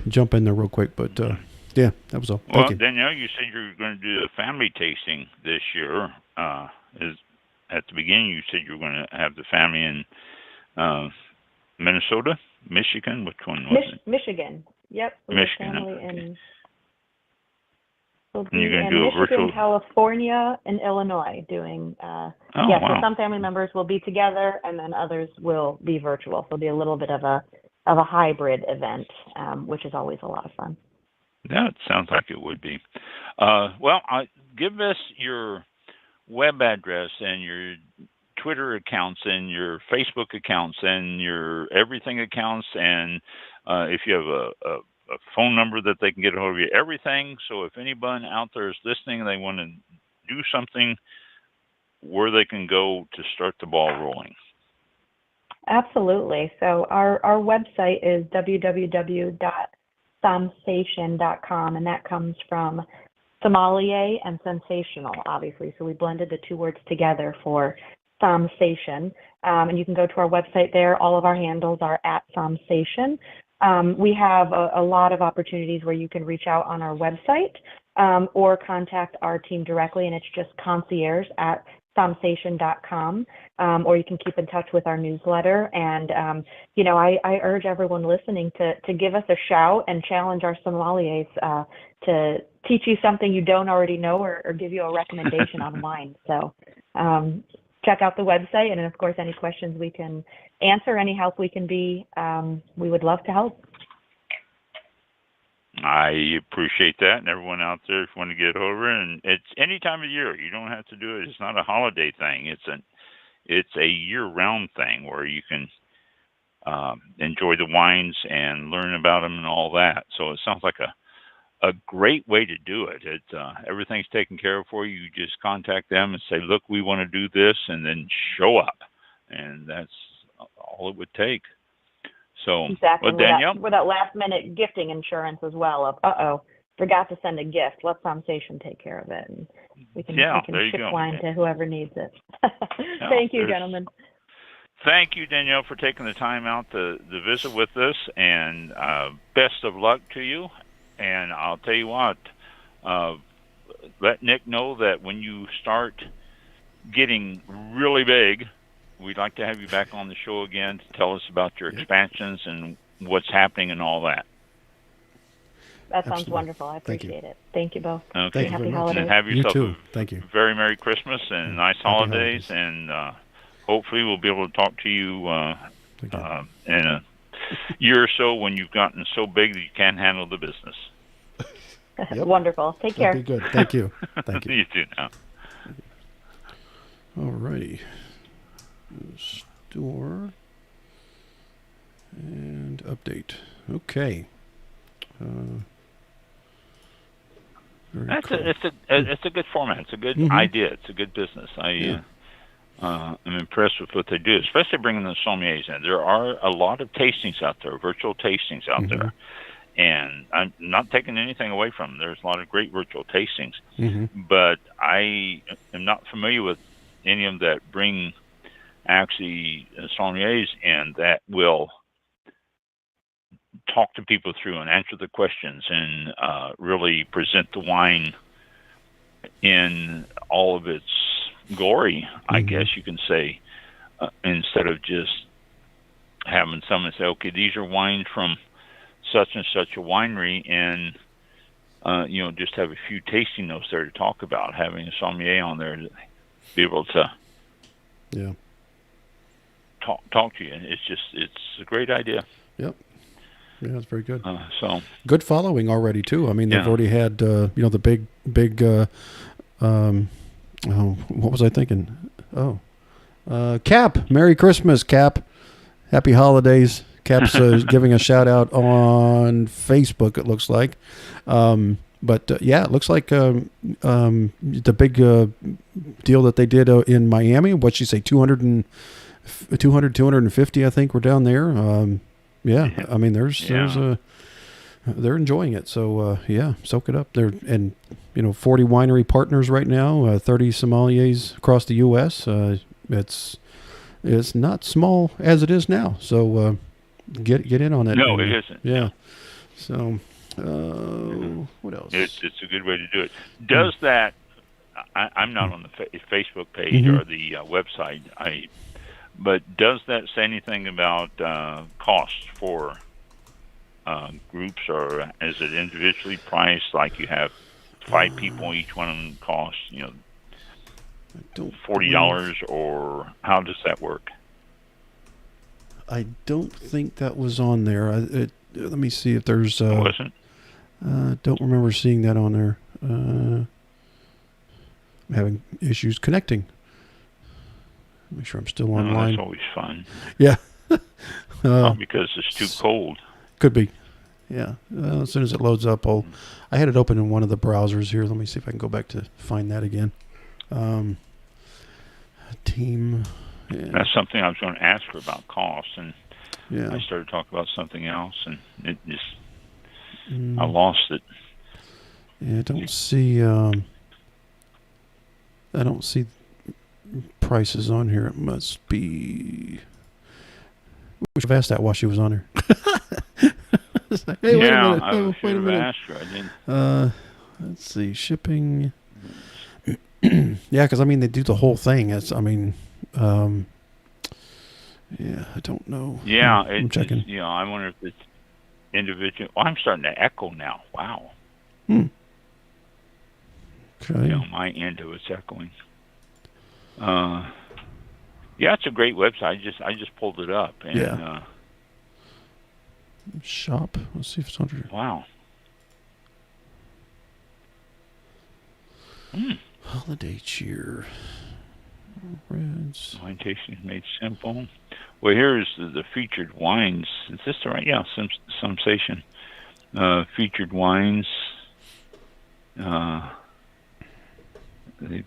jump in there real quick, but. Yeah, that was all. Well, Danielle, you said you were going to do a family tasting this year. At the beginning, you said you were going to have the family in Minnesota, Michigan. Which one was it? Michigan. Yep. Michigan. Okay. And you're going to do Michigan, a virtual. California, and Illinois doing. Wow. So some family members will be together, and then others will be virtual. So it'll be a little bit of a hybrid event, which is always a lot of fun. That sounds like it would be. Give us your web address and your Twitter accounts and your Facebook accounts and your everything accounts, and if you have a phone number that they can get a hold of you, everything. So if anyone out there is listening and they want to do something, where they can go to start the ball rolling. Absolutely. So our website is www.sommsation.com, and that comes from sommelier and sensational, obviously. So we blended the two words together for Sommsation. And you can go to our website there. All of our handles are at Sommsation. We have a lot of opportunities where you can reach out on our website or contact our team directly, and it's just concierge at sommsation.com, or you can keep in touch with our newsletter. And, I urge everyone listening to give us a shout and challenge our sommeliers to teach you something you don't already know or give you a recommendation on wine. So check out the website, and of course, any questions we can answer, any help we can be, we would love to help. I appreciate that, and everyone out there, if you want to get over, and it's any time of year. You don't have to do it. It's not a holiday thing. It's a year-round thing where you can enjoy the wines and learn about them and all that. So it sounds like a great way to do it. Everything's taken care of for you. You just contact them and say, look, we want to do this, and then show up. And that's all it would take. So, exactly. well, Danielle, with that last minute gifting insurance as well of, forgot to send a gift. Let Some Station take care of it. And we can ship wine to whoever needs it. Thank you, gentlemen. Thank you, Danielle, for taking the time out to visit with us, and best of luck to you. And I'll tell you what, let Nick know that when you start getting really big, we'd like to have you back on the show again to tell us about your expansions and what's happening and all that. That sounds wonderful. I appreciate it. Thank you both. Okay. Happy holidays. And have yourself Thank you. a very Merry Christmas and nice holidays. And hopefully we'll be able to talk to you in a year or so when you've gotten so big that you can't handle the business. Yep. Wonderful. Take care. That'd be good. Thank you. Thank you. You too now. All righty. Store and update. Okay. It's a good format. It's a good idea. It's a good business. I'm impressed with what they do, especially bringing the sommeliers in. There are a lot of tastings out there, virtual tastings out there, and I'm not taking anything away from them. There's a lot of great virtual tastings, but I am not familiar with any of them that bring actually sommeliers in that will talk to people through and answer the questions and really present the wine in all of its glory, I guess you can say, instead of just having someone say, okay, these are wines from such and such a winery, and just have a few tasting notes there to talk about. Having a sommelier on there to be able to talk to you. It's a great idea. Yep. Yeah, that's very good. So good following already too. I mean, they've already had the big. What was I thinking? Cap. Merry Christmas, Cap. Happy holidays. Cap's giving a shout out on Facebook. It looks like. But it looks like the big deal that they did in Miami. What'd she say? 250, I think, were down there. I mean, they're enjoying it. So, soak it up. They're, 40 winery partners right now, 30 sommeliers across the U.S. It's not small as it is now. So, get in on it. No, it isn't. Yeah. So, what else? It's a good way to do it. Does that, I'm not on the Facebook page or the website, but does that say anything about cost for groups, or is it individually priced, like you have 5 people, each one of them costs, $40, or how does that work? I don't think that was on there. Let me see if there's... It wasn't? Don't remember seeing that on there. I'm having issues connecting. Make sure I'm still online. That's always fun. Yeah. Because it's too cold. Could be. Yeah. As soon as it loads up, I had it open in one of the browsers here. Let me see if I can go back to find that again. Team. Yeah. That's something I was going to ask her about costs, and yeah. I started talking about something else, and it just I lost it. Yeah, I don't see. I don't see prices on here. It must be. We should have asked that while she was on here. Hey, wait a minute. I should have asked her. I didn't. Let's see, shipping. Yeah, because I mean they do the whole thing. I don't know. Yeah, I'm checking. I wonder if it's individual. Well, I'm starting to echo now. Wow. Okay. My end of it's echoing. It's a great website. I just pulled it up, and shop. Let's see if it's under. Wow. Holiday cheer. Reds. Wine tasting is made simple. Well, here's the featured wines. Is this the right? Yeah, Sensation. Featured wines. They've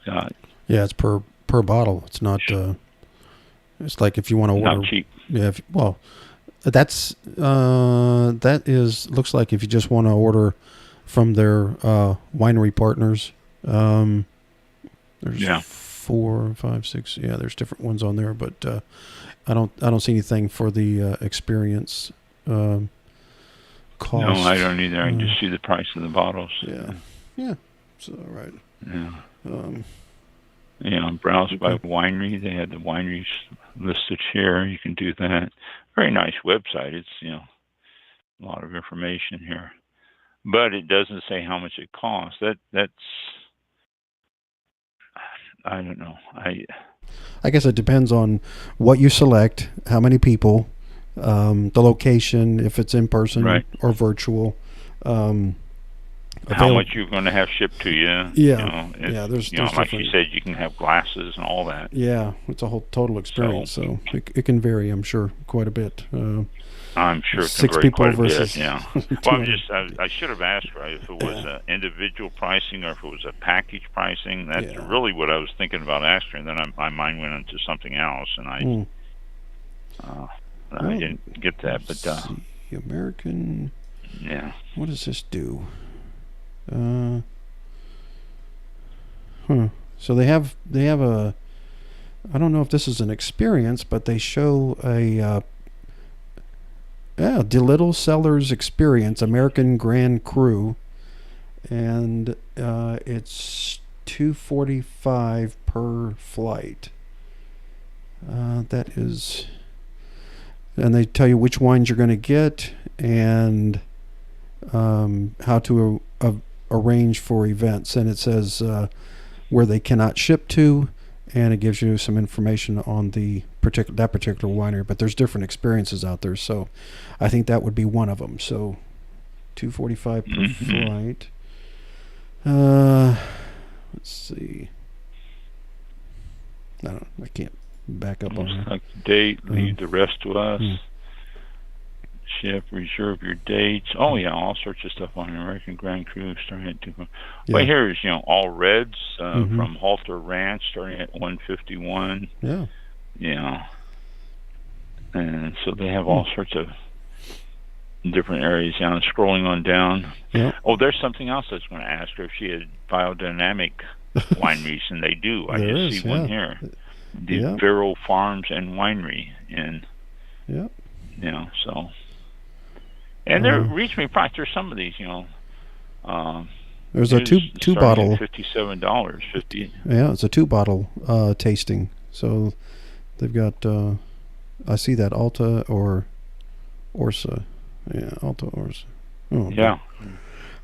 got. Yeah, it's per bottle. It's not. It's like if you want to order. Not cheap. Yeah. That looks like if you just want to order from their winery partners. There's 4, 5, 6. Yeah, there's different ones on there, but I don't see anything for the experience cost. No, I don't either. I can just see the price of the bottles. Yeah. So right. Yeah. Browse by winery. They had the wineries listed here. You can do that. Very nice website. It's a lot of information here, but it doesn't say how much it costs. That's I don't know. I guess it depends on what you select, how many people, the location, if it's in person or virtual. How much you're going to have shipped to you. Yeah. There's like you said, you can have glasses and all that. Yeah, it's a whole total experience. So it can vary, I'm sure, quite a bit. I'm sure it can 6 vary people quite a versus. bit, yeah. Well, I should have asked her if it was individual pricing or if it was a package pricing. That's really what I was thinking about asking her. And then my mind went into something else, and I didn't get that. But American. Yeah. What does this do? So they have a. I don't know if this is an experience, but they show a. DeLittle Cellars Experience, American Grand Cru, and it's $245 per flight. That is, and they tell you which wines you're going to get and how to arrange for events, and it says where they cannot ship to, and it gives you some information on that particular winery. But there's different experiences out there, so I think that would be one of them. So $245 per flight. Let's see. I can't back up on that. Date, leave the rest to us. Ship, reserve your dates. Oh yeah, all sorts of stuff on American Grand Cru starting at 2. But here's all reds from Halter Ranch starting at 151. Yeah. And so they have all sorts of different areas. Scrolling on down. Oh, there's something else I was going to ask her if she had biodynamic wineries, and they do. I just see one here. The Vero Farms and Winery, and so. And they're reasonably priced. There's some of these, there's a two bottle. $57. 50. Yeah, it's a 2-bottle tasting. So they've got. I see that Alta or Orsa. Yeah, Alta Orsa. Oh, okay. Yeah.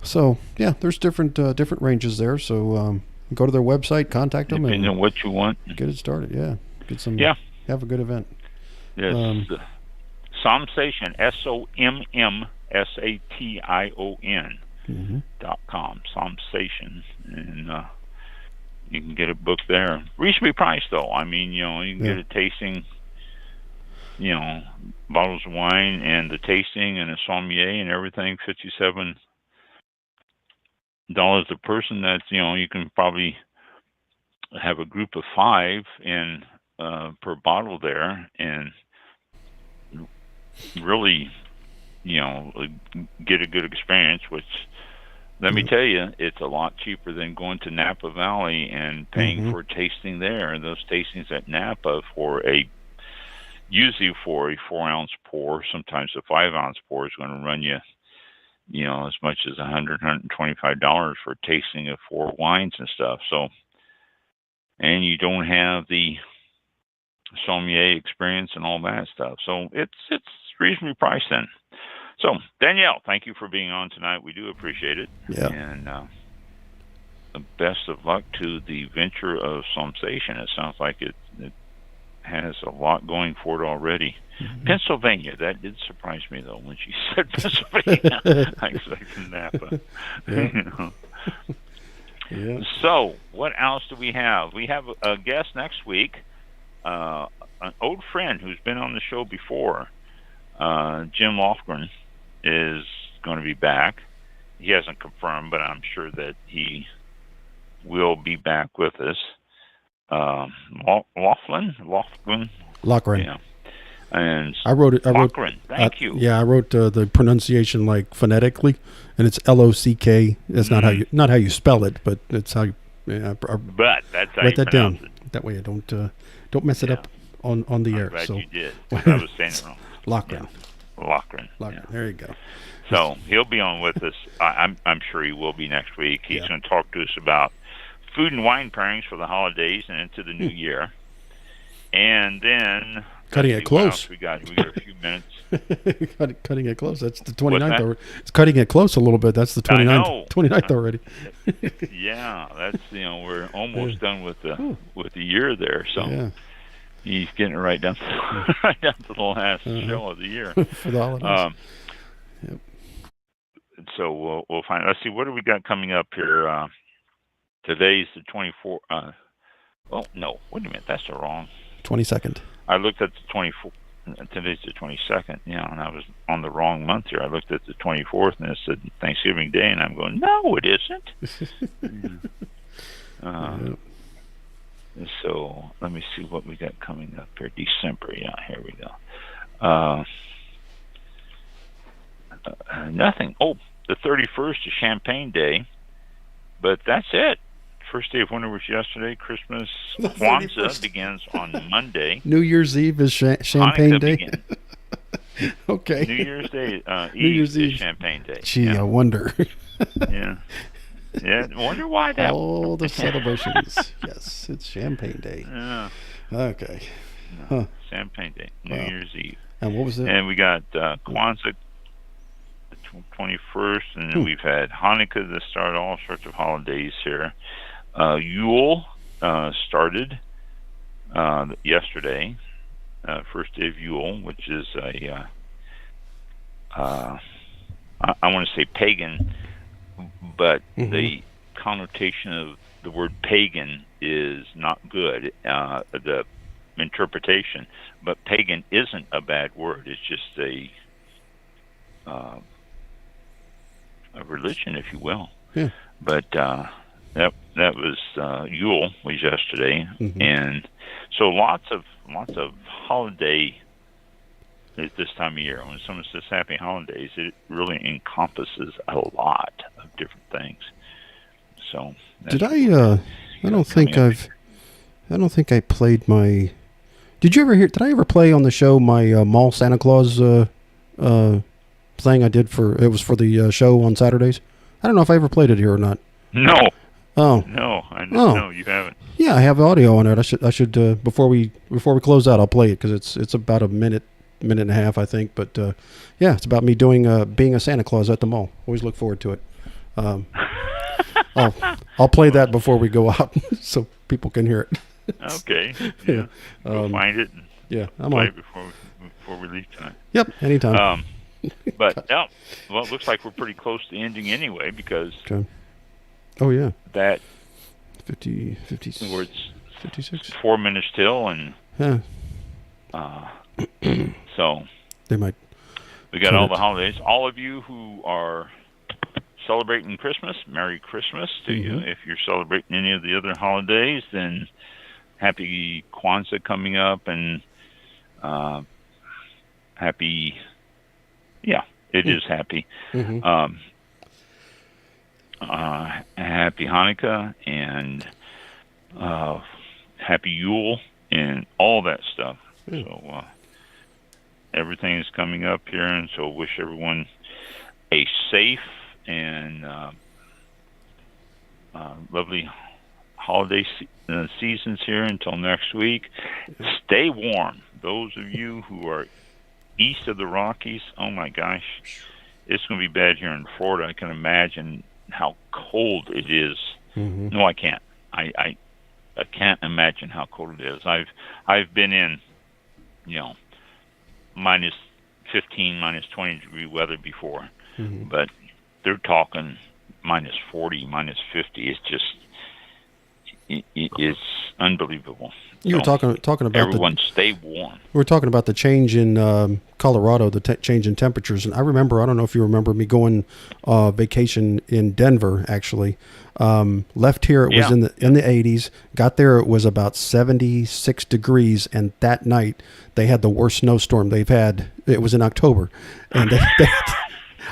So there's different ranges there. So go to their website, contact them, depending on what you want. Get it started. Yeah, get some. Have a good event. Yes. Somsation, SOMMSATION.com. Somsation, and you can get a book there. Reasonably priced, though. I mean, you can get a tasting. Bottles of wine and the tasting and a sommelier and everything, $57 a person. That's you can probably have a group of 5 in per bottle there, and really get a good experience, which let me tell you, it's a lot cheaper than going to Napa Valley and paying for a tasting there. Those tastings at Napa usually for a 4-ounce pour, sometimes a 5-ounce pour, is going to run you, as much as $125 for a tasting of 4 wines and stuff. So, and you don't have the sommelier experience and all that stuff. So it's reasonably priced then. So Danielle, thank you for being on tonight. We do appreciate it. Yeah. And the best of luck to the venture of Somsation. It sounds like it has a lot going for it already. Pennsylvania, that did surprise me though when she said Pennsylvania. I expected Napa. Yeah. So, what else do we have? We have a guest next week, an old friend who's been on the show before. Jim Lofgren is going to be back. He hasn't confirmed, but I'm sure that he will be back with us. Lofgren? Lochran. Yeah. And I wrote it. Lochran, thank you. Yeah, I wrote the pronunciation like phonetically, and it's Lock. That's not how you spell it, but it's how you. Yeah, but that's how write you that down. pronounce it. That way I don't mess it up on the air. Glad so you did. 'Cause I was saying it wrong. Lochran. Lochran. Yeah. There you go. So he'll be on with us. I'm sure he will be next week. He's going to talk to us about food and wine pairings for the holidays and into the new year. And then cutting it close. We got a few minutes. Cutting it close. That's the 29th already. It's cutting it close a little bit. That's the 29th already. Yeah, that's we're almost done with the year there. So he's getting it right down to the last show of the year for the holidays. Yep. So we'll find. Let's see, what do we got coming up here? Today's the 24th. Oh no, wait a minute, that's the wrong. 22nd. I looked at the 24th. Today's the 22nd. Yeah, and I was on the wrong month here. I looked at the 24th, and it said Thanksgiving Day, and I'm going, no, it isn't. So let me see what we got coming up here. December. Yeah, here we go. Nothing. Oh, the 31st is Champagne Day, but that's it. First day of winter was yesterday. Christmas, Kwanzaa begins on Monday. New Year's Eve is Champagne Day. Okay. New Year's Day. Eve is Champagne Day. Gee, I wonder. Yeah. I wonder why that. All the celebrations. Yes, it's Champagne Day. Yeah. Okay. No, Champagne Day. New Year's Eve. And what was it? And we got Kwanzaa, the 21st, and then we've had Hanukkah that started all sorts of holidays here. Yule started yesterday, first day of Yule, which is I want to say pagan, but the connotation of the word pagan is not good, the interpretation. But pagan isn't a bad word. It's just a religion, if you will. Yeah. But that was Yule was yesterday, and so lots of holiday at this time of year. When someone says Happy Holidays, it really encompasses a lot of different things. So did I? I don't think I played my. Did you ever hear? Did I ever play on the show my Mall Santa Claus thing I did for? It was for the show on Saturdays. I don't know if I ever played it here or not. No. Oh. No, no, you haven't. Yeah, I have audio on it. I should before we close out, I'll play it because it's about a minute and a half, I think. But yeah, it's about me doing being a Santa Claus at the mall. Always look forward to it. I'll play that before we go out so people can hear it. Okay. Yeah. Go find it. And I'm play on it before we leave tonight. Yep, anytime. But well, it looks like we're pretty close to ending anyway because. Okay. Oh yeah. That 50 words 56 4 minutes till, and so they might. We got all the holidays. All of you who are celebrating Christmas, Merry Christmas to you. If you're celebrating any of the other holidays, then Happy Kwanzaa coming up, and happy. Yeah, it is happy. Happy Hanukkah and Happy Yule and all that stuff. So everything is coming up here, and so wish everyone a safe and lovely holiday seasons here until next week. Stay warm. Those of you who are east of the Rockies, oh my gosh, it's going to be bad here in Florida. I can imagine how cold it is. No, I can't. I can't imagine how cold it is. I've been in, minus 15, minus 20 degree weather before, but they're talking minus 40, minus 50. It's just, it's unbelievable. You were talking about everyone stay warm. We were talking about the change in Colorado, the change in temperatures, and I remember. I don't know if you remember me going vacation in Denver. Actually, left here it was in the 80s. Got there it was about 76 degrees, and that night they had the worst snowstorm they've had. It was in October, and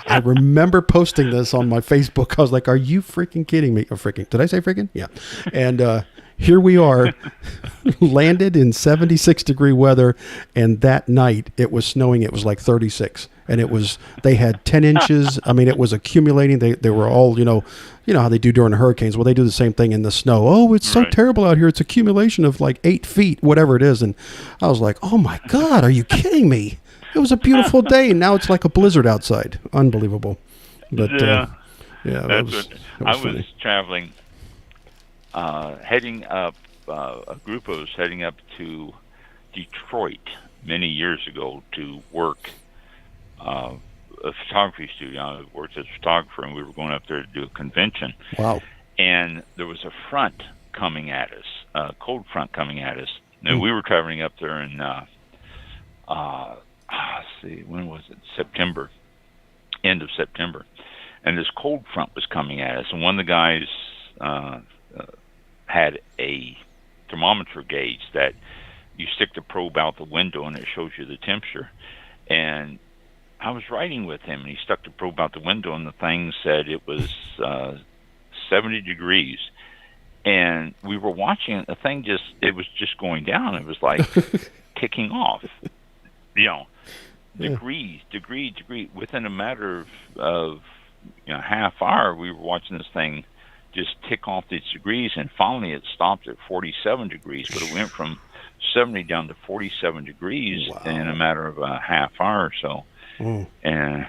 I remember posting this on my Facebook. I was like, "Are you freaking kidding me?" Or freaking? Did I say freaking? Yeah, and. Here we are, landed in 76-degree weather, and that night it was snowing. It was like 36, and they had 10 inches. I mean, it was accumulating. They were all, you know how they do during the hurricanes. Well, they do the same thing in the snow. Oh, it's so terrible out here. It's accumulation of like 8 feet, whatever it is. And I was like, oh my God, are you kidding me? It was a beautiful day, and now it's like a blizzard outside. Unbelievable. But I was traveling. Heading up, a group of us heading up to Detroit many years ago to work a photography studio. I worked as a photographer, and we were going up there to do a convention. Wow. And there was a front coming at us, a cold front coming at us. And we were traveling up there in, let's see, when was it? September, end of September. And this cold front was coming at us. And one of the guys had a thermometer gauge that you stick the probe out the window and it shows you the temperature. And I was riding with him, and he stuck the probe out the window, and the thing said it was 70 degrees. And we were watching it. The thing it was just going down. It was like ticking off, degrees. Within a matter of half hour, we were watching this thing just tick off these degrees, and finally it stopped at 47 degrees, but it went from 70 down to 47 degrees in a matter of a half hour or so. And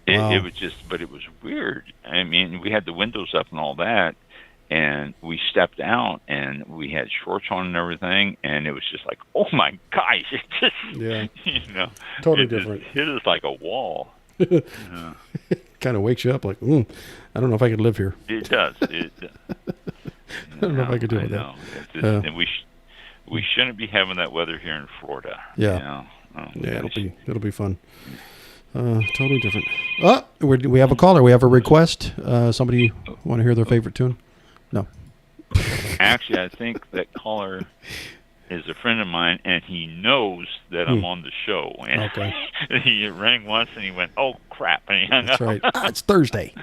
it was but it was weird. I mean, we had the windows up and all that, and we stepped out, and we had shorts on and everything, and it was just like, oh my gosh, it just, totally different. It hit us like a wall. Kind of wakes you up like, I don't know if I could live here. It does. I don't know if I could do that. And we shouldn't be having that weather here in Florida. Yeah. It'll be fun. Totally different. We have a caller. We have a request. Somebody want to hear their favorite tune? No. Actually, I think that caller is a friend of mine, and he knows that I'm on the show. And okay. He rang once, and he went, "Oh crap!" And he hung That's up. right. It's Thursday.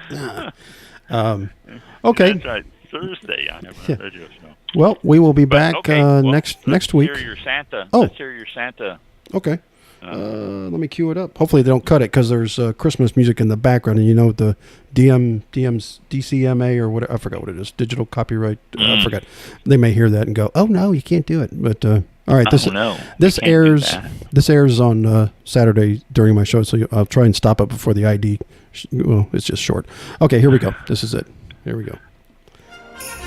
Okay. That's right. Thursday. I have a radio show. Well, we will be back next week. Let's hear your Santa. Oh. Let's hear your Santa. Okay. Let me cue it up. Hopefully they don't cut it, because there's Christmas music in the background, and the DCMA or what, I forgot what it is, digital copyright. I forgot. They may hear that and go, "Oh no, you can't do it." But all right, this airs on Saturday during my show, so I'll try and stop it before the ID. Well, it's just short. Okay, here we go. This is it. Here we go.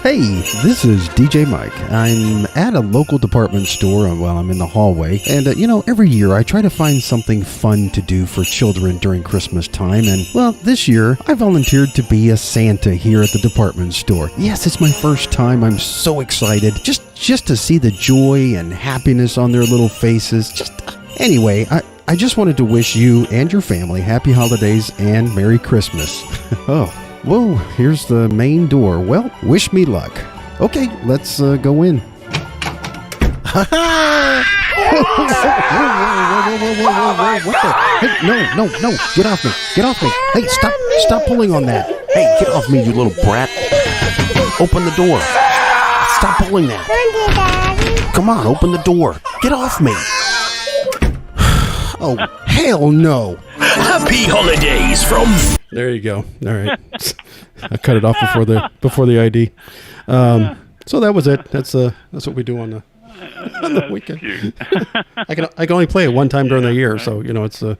Hey, this is DJ Mike. I'm at a local department store while I'm in the hallway. And, every year I try to find something fun to do for children during Christmas time. And, well, this year I volunteered to be a Santa here at the department store. Yes, it's my first time. I'm so excited. Just to see the joy and happiness on their little faces. Anyway, I just wanted to wish you and your family happy holidays and Merry Christmas. Oh. Whoa, here's the main door. Well, wish me luck. Okay, let's go in. What the? Hey, no. Get off me. Hey, stop pulling on that. Hey, get off me, you little brat. Open the door. Stop pulling that. Come on, open the door. Get off me. Oh, hell no. Happy holidays from... There you go. All right. I cut it off before the ID. So that was it. That's what we do on the weekend. I can only play it one time during the year, so it's a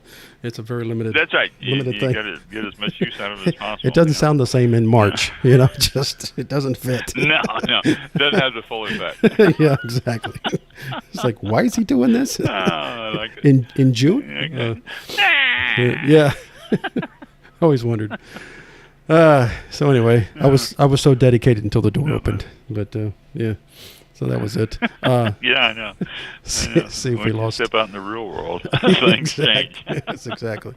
very limited. That's right. Limited thing. You got to get as much use out of it as possible. It doesn't sound the same in March. It doesn't fit. No, doesn't have the full effect. Yeah, exactly. It's like, why is he doing this? I like it. In June? Yeah. Always wondered. So anyway, I was so dedicated until the door opened, but yeah. So that was it. Yeah, I know. See if we Once you lost. step out in the real world, things change. Yes, exactly.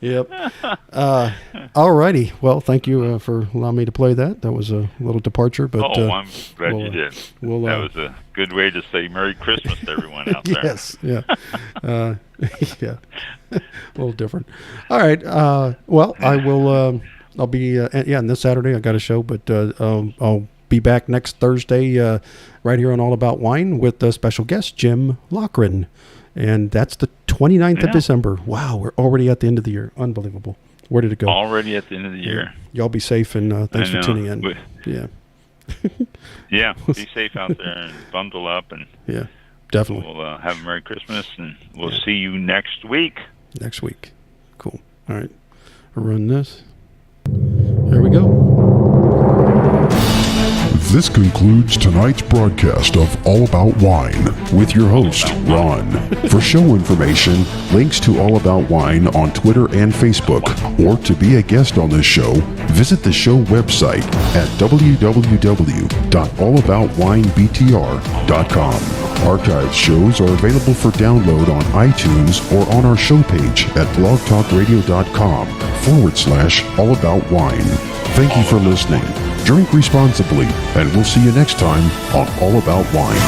Yep. All righty. Well, thank you for allowing me to play that. That was a little departure, but I'm glad you did. That was a good way to say Merry Christmas to everyone out there. Yes. Yeah. Yeah. A little different. All right. Well, I will. I'll be. And this Saturday I got a show, but I'll be back next Thursday, right here on All About Wine with a special guest, Jim Lochran. And that's the 29th of December. Wow, we're already at the end of the year. Unbelievable. Where did it go? Already at the end of the year. Y'all be safe, and thanks for tuning in. Yeah. Yeah, be safe out there and bundle up. And yeah, definitely. We'll have a Merry Christmas, and we'll see you next week. Next week. Cool. All right. I'll run this. There we go. This concludes tonight's broadcast of All About Wine with your host, Ron. For show information, links to All About Wine on Twitter and Facebook, or to be a guest on this show, visit the show website at www.allaboutwinebtr.com. Archived shows are available for download on iTunes or on our show page at blogtalkradio.com/allaboutwine. Thank you for listening. Drink responsibly, and we'll see you next time on All About Wine.